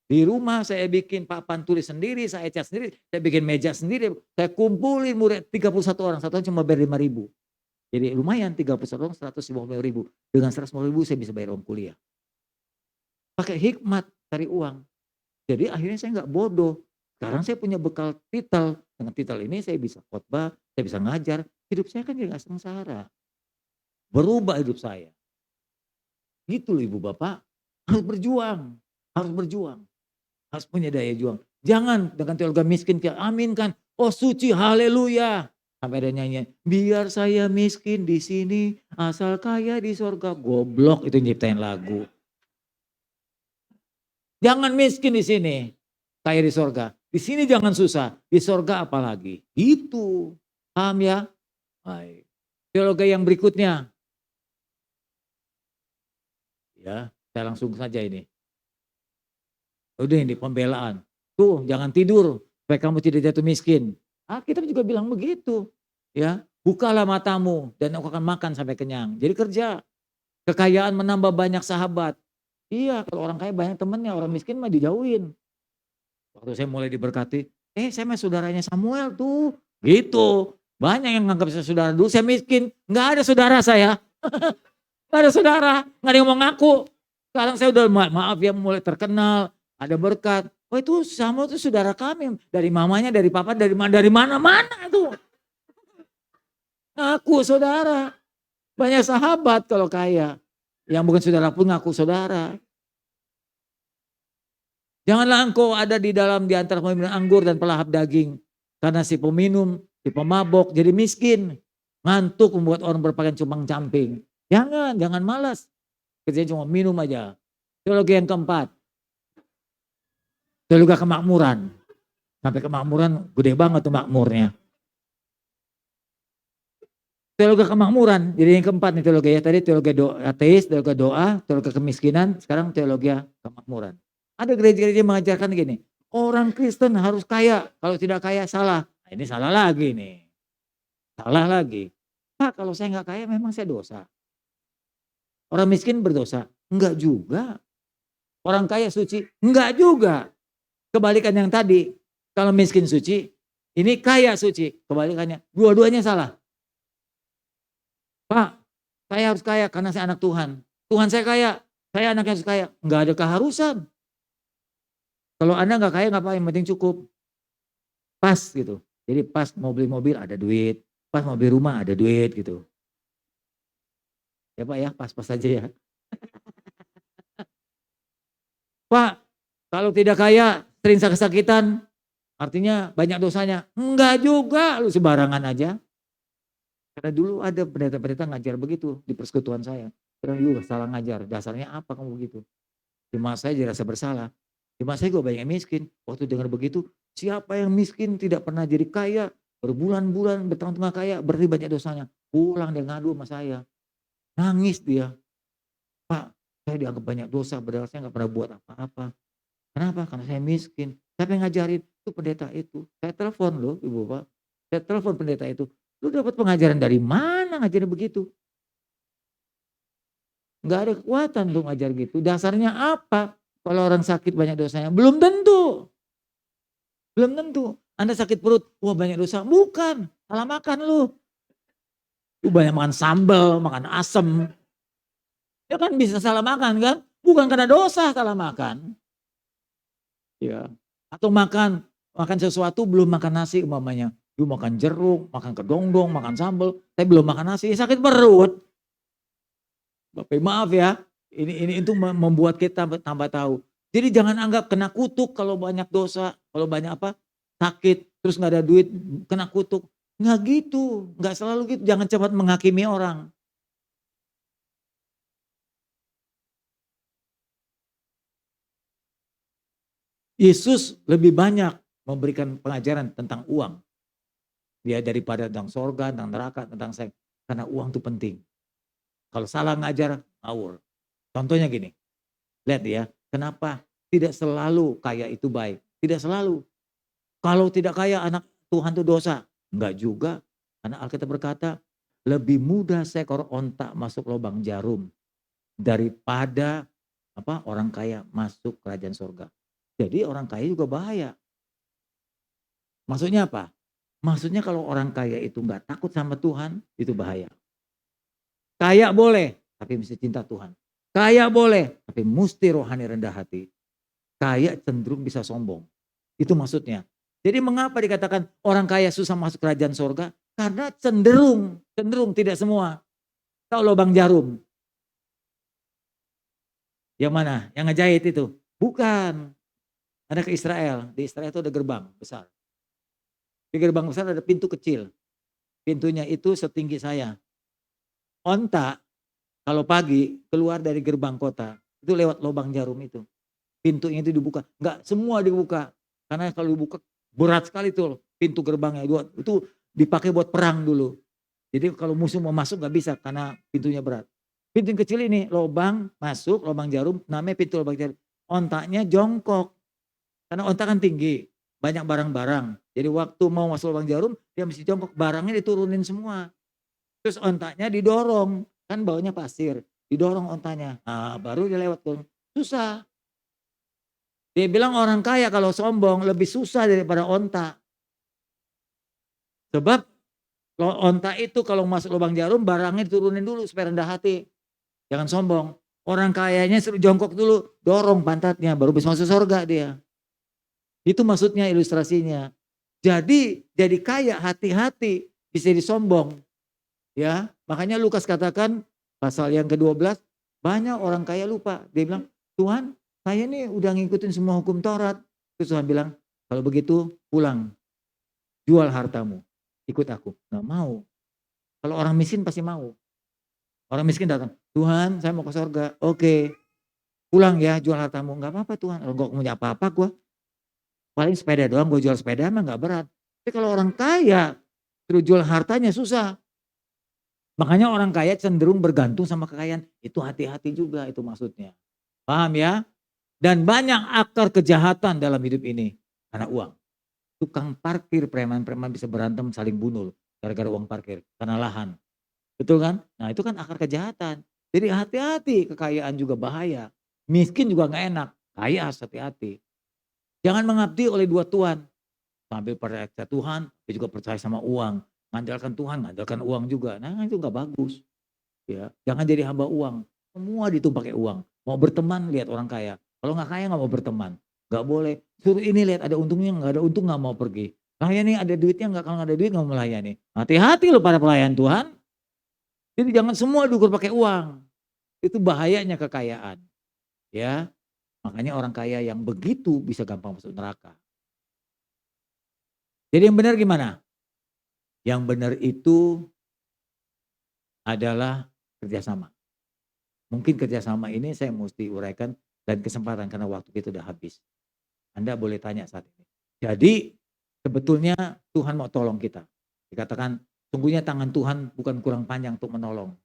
Di rumah saya bikin papan tulis sendiri, saya cat sendiri, saya bikin meja sendiri. Saya kumpulin murid 31 orang, satu orang cuma bayar 5.000. Jadi lumayan 31 orang 150.000. Dengan 150.000 saya bisa bayar uang kuliah. Pakai hikmat, cari uang. Jadi akhirnya saya nggak bodoh. Sekarang saya punya bekal titel. Dengan titel ini saya bisa khotbah, saya bisa ngajar. Hidup saya kan jadi nggak sengsara. Berubah hidup saya. Gitu loh ibu bapak. Harus berjuang. Harus berjuang. Harus punya daya juang. Jangan dengan teologi miskin kayak amin kan. Oh suci haleluya. Sampai ada nyanyian. Biar saya miskin di sini. Asal kaya di sorga. Goblok itu nyiptain lagu. Jangan miskin di sini. Kaya di sorga. Di sini jangan susah. Di sorga apalagi. Itu. Paham ya? Baik. Teologi yang berikutnya. Ya, saya langsung saja ini. Udah ini pembelaan. Tuh jangan tidur supaya kamu tidak jatuh miskin. Kita juga bilang begitu. Ya, bukalah matamu dan aku akan makan sampai kenyang. Jadi kerja. Kekayaan menambah banyak sahabat. Iya, kalau orang kaya banyak temennya, orang miskin mah dijauhin. Waktu saya mulai diberkati, saya mah saudaranya Samuel tuh. Gitu. Banyak yang nganggap saya saudara dulu, saya miskin. Nggak ada saudara saya. Nggak ada saudara, nggak ada yang mau ngaku. Sekarang saya udah maaf ya mulai terkenal, ada berkat. Oh itu Samuel itu saudara kami. Dari mamanya, dari papa, dari mana-mana tuh. Ngaku saudara. Banyak sahabat kalau kaya. Yang bukan saudara pun ngaku saudara. Janganlah engkau ada di antara peminum anggur dan pelahap daging. Karena si peminum, si pemabok jadi miskin. Ngantuk membuat orang berpakaian compang-camping. Jangan malas. Kerjanya cuma minum aja. Teologi yang keempat. Teologi kemakmuran. Sampai kemakmuran gede banget tuh makmurnya. Teologi kemakmuran, jadi yang keempat nih teologi ya. Tadi teologi ateis, teologi doa, teologi kemiskinan, sekarang teologi kemakmuran. Ada gereja-gereja mengajarkan gini, orang Kristen harus kaya, kalau tidak kaya salah. Nah, ini salah lagi nih. Salah lagi. Pak, kalau saya nggak kaya memang saya dosa. Orang miskin berdosa? Enggak juga. Orang kaya suci? Enggak juga. Kebalikan yang tadi, kalau miskin suci, ini kaya suci. Kebalikannya, dua-duanya salah. Pak, saya harus kaya karena saya anak Tuhan. Tuhan saya kaya, saya anaknya harus kaya. Enggak ada keharusan. Kalau Anda nggak kaya ngapain, yang penting cukup. Pas gitu. Jadi pas mau beli mobil ada duit, pas mau beli rumah ada duit gitu. Ya Pak ya, pas-pas aja ya. Pak, kalau tidak kaya, sering sakit-sakitan, artinya banyak dosanya. Enggak juga, lu sembarangan aja. Karena dulu ada pendeta-pendeta ngajar begitu di persekutuan saya. Karena juga salah ngajar, dasarnya apa kamu begitu? Di masa saya dirasa bersalah. Di masa saya gue banyak yang miskin. Waktu dengar begitu, siapa yang miskin tidak pernah jadi kaya, berbulan-bulan, bertahun-tahun kaya, berarti banyak dosanya. Pulang dia ngadu sama saya. Nangis dia. Pak, saya dianggap banyak dosa, padahal saya nggak pernah buat apa-apa. Kenapa? Karena saya miskin. Siapa yang ngajarin? Itu pendeta itu. Saya telepon loh, Ibu Bapak. Saya telepon pendeta itu. Lu dapat pengajaran dari mana ngajarin begitu? Nggak ada kekuatan tuh ngajar gitu. Dasarnya apa? Kalau orang sakit banyak dosanya? Belum tentu. Belum tentu. Anda sakit perut, wah banyak dosa. Bukan, salah makan lu. Lu banyak makan sambal, makan asem. Ya kan bisa salah makan kan? Bukan karena dosa salah makan. Ya. Atau makan sesuatu belum makan nasi umpamanya. Lu makan jeruk, makan kedongdong, makan sambal, tapi belum makan nasi, sakit perut. Bapak maaf ya, ini itu membuat kita tambah tahu. Jadi jangan anggap kena kutuk kalau banyak dosa, kalau banyak apa, sakit, terus nggak ada duit, kena kutuk. Nggak gitu, nggak selalu gitu. Jangan cepat menghakimi orang. Yesus lebih banyak memberikan pengajaran tentang uang. Dia daripada tentang sorga, tentang neraka, tentang seks. Karena uang itu penting. Kalau salah ngajar, ngawur. Contohnya gini, lihat ya, kenapa tidak selalu kaya itu baik? Tidak selalu. Kalau tidak kaya anak Tuhan itu dosa. Enggak juga. Karena Alkitab berkata, lebih mudah seekor ontak masuk lubang jarum daripada orang kaya masuk kerajaan surga. Jadi orang kaya juga bahaya. Maksudnya apa? Maksudnya kalau orang kaya itu enggak takut sama Tuhan, itu bahaya. Kaya boleh, tapi mesti cinta Tuhan. Kaya boleh, tapi mesti rohani rendah hati. Kaya cenderung bisa sombong. Itu maksudnya. Jadi mengapa dikatakan orang kaya susah masuk kerajaan surga? Karena cenderung tidak semua. Tahu lubang jarum? Yang mana? Yang ngejahit itu? Bukan. Ada ke Israel. Di Israel itu ada gerbang besar. Di gerbang besar ada pintu kecil. Pintunya itu setinggi saya. Onta kalau pagi keluar dari gerbang kota, itu lewat lubang jarum itu. Pintunya itu dibuka. Enggak semua dibuka. Karena kalau dibuka berat sekali tuh pintu gerbangnya. Itu dipakai buat perang dulu. Jadi kalau musuh mau masuk gak bisa karena pintunya berat. Pintu yang kecil ini lubang masuk, lubang jarum, namanya pintu lubang jarum. Ontaknya jongkok. Karena ontak kan tinggi, banyak barang-barang. Jadi waktu mau masuk lubang jarum, dia mesti jongkok, barangnya diturunin semua. Terus ontaknya didorong, kan bawahnya pasir, didorong ontaknya. Nah, baru dia lewat tuh. Susah. Dia bilang orang kaya kalau sombong lebih susah daripada onta. Sebab onta itu kalau masuk lubang jarum barangnya diturunin dulu supaya rendah hati. Jangan sombong. Orang kayanya suruh jongkok dulu, dorong pantatnya baru bisa masuk surga dia. Itu maksudnya ilustrasinya. Jadi kaya hati-hati bisa disombong. Ya, makanya Lukas katakan pasal yang ke-12, banyak orang kaya lupa. Dia bilang, "Tuhan, saya ini udah ngikutin semua hukum Taurat." Terus Tuhan bilang, "Kalau begitu pulang, jual hartamu, ikut aku." Nggak mau. Kalau orang miskin pasti mau. Orang miskin datang, "Tuhan, saya mau ke sorga." "Oke, pulang ya, jual hartamu." "Nggak apa-apa Tuhan, kalau nggak punya apa-apa gua, paling sepeda doang, gue jual sepeda mah nggak berat." Tapi kalau orang kaya, suruh jual hartanya susah. Makanya orang kaya cenderung bergantung sama kekayaan. Itu hati-hati juga itu maksudnya. Paham ya? Dan banyak akar kejahatan dalam hidup ini karena uang. Tukang parkir, preman-preman bisa berantem saling bunuh gara-gara uang parkir, karena lahan. Betul kan? Nah itu kan akar kejahatan. Jadi hati-hati, kekayaan juga bahaya. Miskin juga nggak enak, kaya harus hati-hati. Jangan mengabdi oleh dua tuan. Sambil percaya Tuhan, tapi juga percaya sama uang. Mengandalkan Tuhan, mengandalkan uang juga. Nah itu nggak bagus. Ya, jangan jadi hamba uang. Semua ditumpah pakai uang. Mau berteman lihat orang kaya. Kalau nggak kaya nggak mau berteman. Nggak boleh. Suruh ini lihat ada untungnya nggak ada untung nggak mau pergi. Layani ada duitnya nggak, kalau nggak ada duit nggak mau melayani. Hati-hati loh para pelayan Tuhan. Jadi jangan semua diukur pakai uang. Itu bahayanya kekayaan. Ya, makanya orang kaya yang begitu bisa gampang masuk neraka. Jadi yang benar gimana? Yang benar itu adalah kerjasama. Mungkin kerjasama ini saya mesti uraikan dan kesempatan karena waktu kita udah habis. Anda boleh tanya saat ini. Jadi sebetulnya Tuhan mau tolong kita. Dikatakan sungguhnya tangan Tuhan bukan kurang panjang untuk menolong.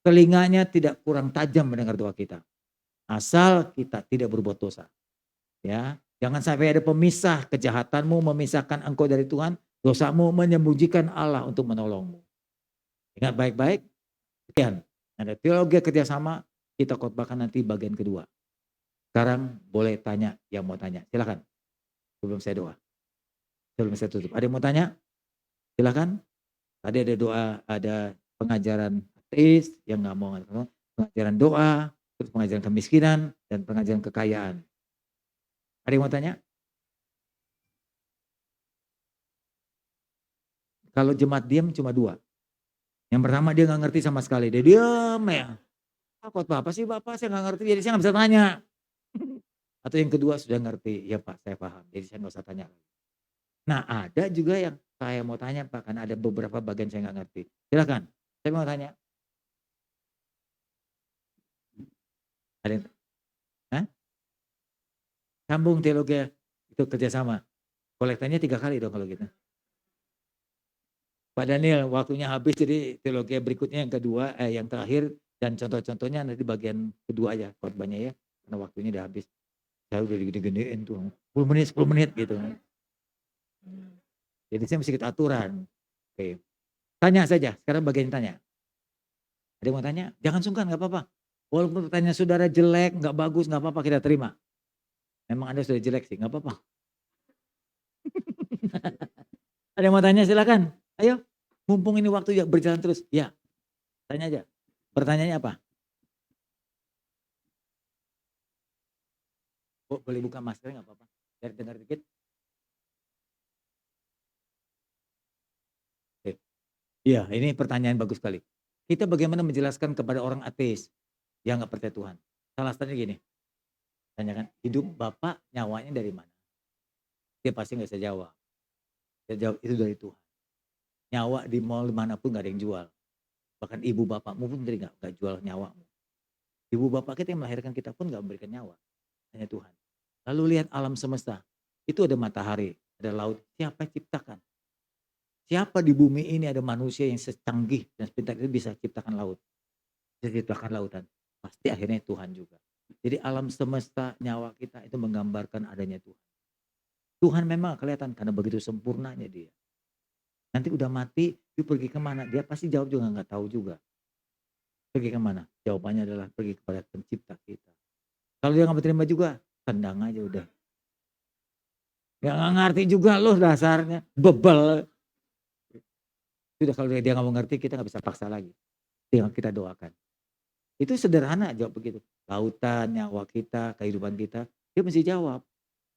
Telinganya tidak kurang tajam mendengar doa kita. Asal kita tidak berbuat dosa. Ya, jangan sampai ada pemisah, kejahatanmu memisahkan engkau dari Tuhan, dosamu menyembunyikan Allah untuk menolongmu. Ingat baik-baik. Sekian. Ada teologi kerjasama, kita khotbahkan nanti bagian kedua. Sekarang boleh tanya yang mau tanya. Silakan. Sebelum saya doa. Sebelum saya tutup. Ada yang mau tanya? Silakan. Tadi ada doa, ada pengajaran ateis yang nggak mau, pengajaran doa, terus pengajaran kemiskinan dan pengajaran kekayaan. Ada yang mau tanya? Kalau jemaat diam cuma dua. Yang pertama dia nggak ngerti sama sekali, dia diam ya. "Ah, khotbah apa sih Bapak? Saya nggak ngerti, jadi saya nggak bisa tanya." Atau yang kedua sudah ngerti, "Ya Pak, saya paham, jadi saya nggak usah tanya." Nah, ada juga yang saya mau tanya Pak, karena ada beberapa bagian saya nggak ngerti. Silakan, saya mau tanya. Ada yang hah? Sambung teologi itu kerjasama. Kolektanya 3 kali dong kalau gitu. Pak Daniel, waktunya habis jadi teologi berikutnya yang kedua, yang terakhir dan contoh-contohnya nanti bagian kedua aja khotbahnya ya, karena waktunya udah habis. Saya udah digede-gedein tuh, 10 menit gitu. Jadi saya mesti ikut aturan. Oke, tanya saja, sekarang bagian tanya. Ada yang mau tanya? Jangan sungkan, nggak apa-apa. Walaupun pertanyaan saudara jelek, nggak bagus, nggak apa-apa kita terima. Memang Anda sudah jelek sih, nggak apa-apa. Ada yang mau tanya silakan. Ayo, mumpung ini waktu ya berjalan terus. Ya, tanya aja. Pertanyaannya apa? Oh, boleh buka maskernya nggak apa-apa. Biar dengar dikit. Oke. Iya, ini pertanyaan bagus sekali. Kita bagaimana menjelaskan kepada orang ateis yang nggak percaya Tuhan? Salah satunya gini, tanyakan, hidup Bapak nyawanya dari mana? Dia pasti nggak bisa jawab. Dia jawab, itu dari Tuhan. Nyawa di mall manapun nggak ada yang jual. Bahkan ibu bapakmu pun nggak jual nyawamu. Ibu bapak kita yang melahirkan kita pun nggak memberikan nyawa. Hanya Tuhan. Lalu lihat alam semesta. Itu ada matahari, ada laut. Siapa yang ciptakan? Siapa di bumi ini ada manusia yang secanggih dan sepintar itu bisa ciptakan laut? Bisa ciptakan lautan. Pasti akhirnya Tuhan juga. Jadi alam semesta, nyawa kita itu menggambarkan adanya Tuhan. Tuhan memang kelihatan karena begitu sempurnanya dia. Nanti udah mati, dia pergi kemana? Dia pasti jawab juga nggak tahu juga. Pergi kemana? Jawabannya adalah pergi kepada pencipta kita. Kalau dia nggak berterima juga, tendang aja udah. Ya nggak ngerti juga loh dasarnya, bebel. Sudah kalau dia nggak mau ngerti, kita nggak bisa paksa lagi. Tinggal kita doakan. Itu sederhana jawab begitu. Lautan, nyawa kita, kehidupan kita, dia mesti jawab.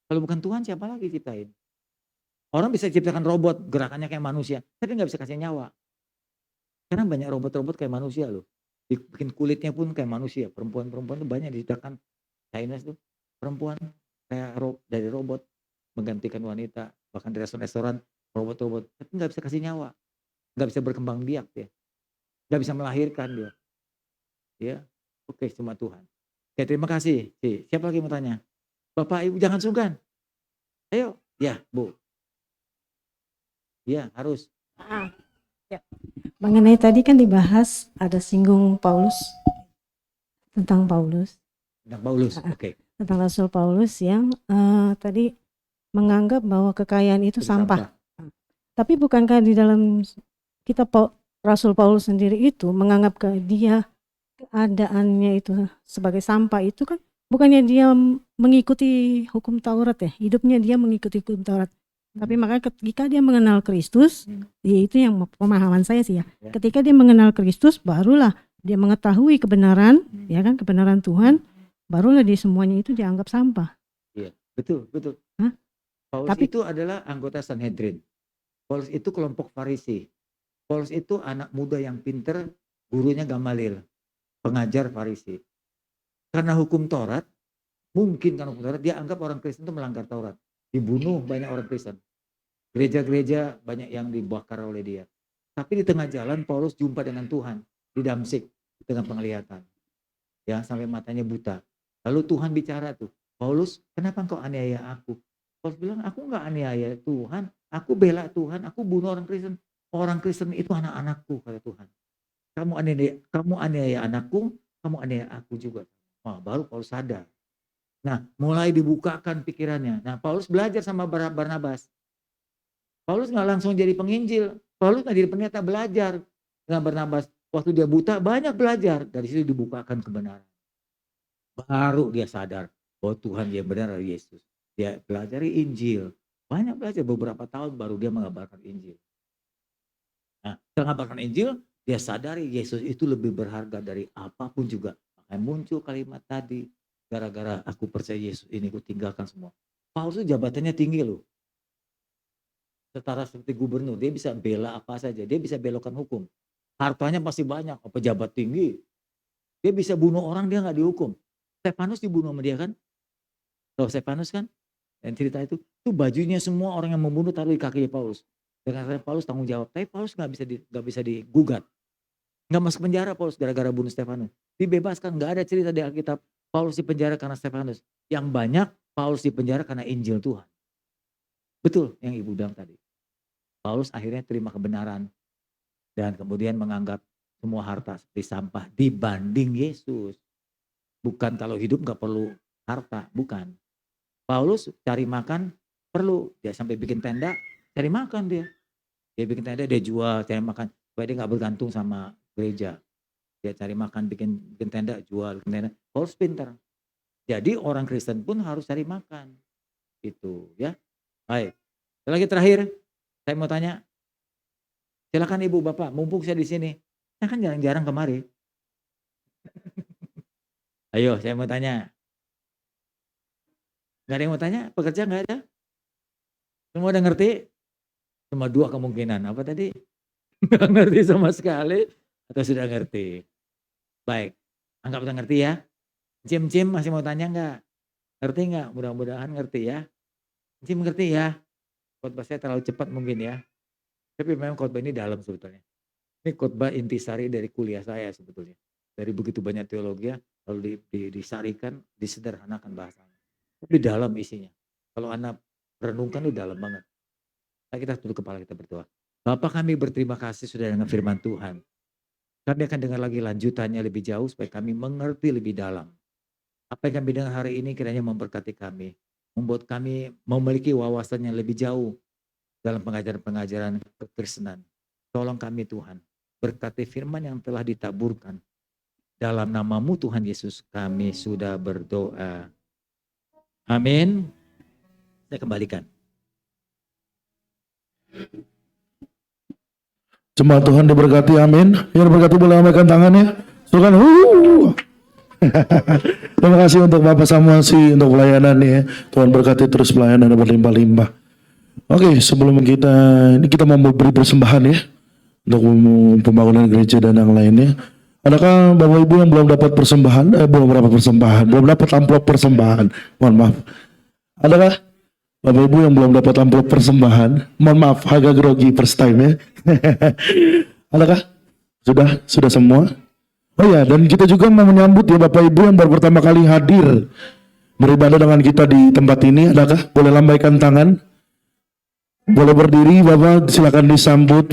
Kalau bukan Tuhan siapa lagi ciptain? Orang bisa ciptakan robot, gerakannya kayak manusia, tapi nggak bisa kasih nyawa. Sekarang banyak robot-robot kayak manusia loh. Bikin kulitnya pun kayak manusia. Perempuan-perempuan tuh banyak diciptakan China tuh. Perempuan kayak dari robot menggantikan wanita. Bahkan di restoran-restoran robot-robot. Tapi nggak bisa kasih nyawa. Nggak bisa berkembang biak dia. Nggak bisa melahirkan dia. Ya, oke, cuma Tuhan. Oke, terima kasih. Siapa lagi mau tanya? Bapak Ibu jangan sungkan. Ayo. Ya, Bu. Ya, harus. Ya. Mengenai tadi kan dibahas ada singgung Paulus tentang Paulus. Tentang Paulus. Oke. Tentang Rasul Paulus yang tadi menganggap bahwa kekayaan itu sampah. Tapi bukankah di dalam kitab Rasul Paulus sendiri itu menganggap dia keadaannya itu sebagai sampah itu kan bukannya dia mengikuti hukum Taurat ya, hidupnya dia mengikuti hukum Taurat. Tapi makanya ketika dia mengenal Kristus, itu yang pemahaman saya sih ya. Ketika dia mengenal Kristus, barulah dia mengetahui kebenaran, ya kan, kebenaran Tuhan, barulah dia semuanya itu dianggap sampah. Iya, betul. Hah? Paulus itu adalah anggota Sanhedrin. Paulus itu kelompok Farisi. Paulus itu anak muda yang pinter, gurunya Gamaliel, pengajar Farisi. Karena hukum Taurat, mungkin karena hukum Taurat, dia anggap orang Kristen itu melanggar Taurat. Dibunuh banyak orang Kristen. Gereja-gereja banyak yang dibakar oleh dia. Tapi di tengah jalan Paulus jumpa dengan Tuhan di Damsik dengan penglihatan. Ya, sampai matanya buta. Lalu Tuhan bicara tuh, Paulus, kenapa engkau aniaya aku? Paulus bilang, aku enggak aniaya Tuhan, aku bela Tuhan, aku bunuh orang Kristen. Orang Kristen itu anak-anakku, kata Tuhan. Kamu aniaya anakku, kamu aniaya aku juga. Wah, baru Paulus sadar. Nah, mulai dibukakan pikirannya. Nah, Paulus belajar sama Barnabas. Paulus nggak langsung jadi penginjil. Paulus nggak jadi pendeta, belajar dengan Barnabas. Waktu dia buta banyak belajar. Dari situ dibukakan kebenaran. Baru dia sadar bahwa Tuhan yang benar adalah Yesus. Dia pelajari Injil. Banyak belajar, beberapa tahun baru dia mengabarkan Injil. Nah, setelah mengabarkan Injil, dia sadari Yesus itu lebih berharga dari apapun juga. Makanya muncul kalimat tadi. Gara-gara aku percaya Yesus ini, aku tinggalkan semua. Paulus itu jabatannya tinggi loh. Setara seperti gubernur, dia bisa bela apa saja, dia bisa belokkan hukum. Hartanya pasti banyak, pejabat tinggi. Dia bisa bunuh orang, dia nggak dihukum. Stefanus dibunuh sama dia kan? Tahu Stefanus kan? Dan cerita itu bajunya semua orang yang membunuh taruh di kaki Paulus. Dengan Paulus tanggung jawab, tapi Paulus nggak bisa digugat. Nggak masuk penjara Paulus gara-gara bunuh Stefanus. Dibebaskan, nggak ada cerita di Alkitab Paulus di penjara karena Stefanus. Yang banyak Paulus di penjara karena Injil Tuhan. Betul yang Ibu bilang tadi. Paulus akhirnya terima kebenaran dan kemudian menganggap semua harta seperti sampah dibanding Yesus. Bukan kalau hidup nggak perlu harta, bukan. Paulus cari makan perlu, dia sampai bikin tenda cari makan dia. Dia bikin tenda, dia jual, cari makan supaya dia nggak bergantung sama gereja. Dia cari makan, bikin tenda, jual, bikin tenda. Paulus pintar. Jadi orang Kristen pun harus cari makan. Itu ya. Baik. Lagi terakhir, saya mau tanya. Silakan Ibu, Bapak, mumpung saya di sini. Saya kan jarang-jarang kemari. Ayo, saya mau tanya. Gak ada yang mau tanya? Pekerja gak ada? Semua udah ngerti? Cuma dua kemungkinan. Apa tadi? Gak ngerti sama sekali atau sudah ngerti? Baik, anggap udah ngerti ya. Cim masih mau tanya nggak? Ngerti nggak? Mudah-mudahan ngerti ya. Cim ngerti ya. Khotbah saya terlalu cepat mungkin ya. Tapi memang khotbah ini dalam sebetulnya. Ini khotbah intisari dari kuliah saya sebetulnya. Dari begitu banyak teologi lalu disarikan, disederhanakan bahasanya. Tapi dalam isinya. Kalau Anda renungkan itu dalam banget. Nah, kita tutup kepala, kita berdoa. Bapa, kami berterima kasih sudah dengan firman Tuhan. Kami akan dengar lagi lanjutannya lebih jauh supaya kami mengerti lebih dalam. Apa yang kami dengar hari ini kiranya memberkati kami. Membuat kami memiliki wawasan yang lebih jauh dalam pengajaran-pengajaran kekristenan. Tolong kami Tuhan. Berkati firman yang telah ditaburkan. Dalam nama-Mu Tuhan Yesus kami sudah berdoa. Amin. Saya kembalikan. Jemaat Tuhan diberkati, amin. Yang berkati boleh lambaikan tangannya. Silakan. Terima kasih untuk Bapak Samuasi untuk pelayanannya. Tuhan berkati terus pelayanan berlimpah-limpah. Oke, sebelum kita mau beri persembahan ya. untuk pembangunan gereja dan yang lainnya. Adakah Bapak Ibu yang belum dapat persembahan? Belum dapat amplop persembahan. Mohon maaf. Adakah Bapak Ibu yang belum dapat amplop persembahan? Mohon maaf, agak grogi first time ya. Adakah? Sudah semua? Oh ya, dan kita juga mau menyambut ya Bapak Ibu yang baru pertama kali hadir beribadah dengan kita di tempat ini. Adakah? Boleh lambaikan tangan. Boleh berdiri Bapak, silakan disambut.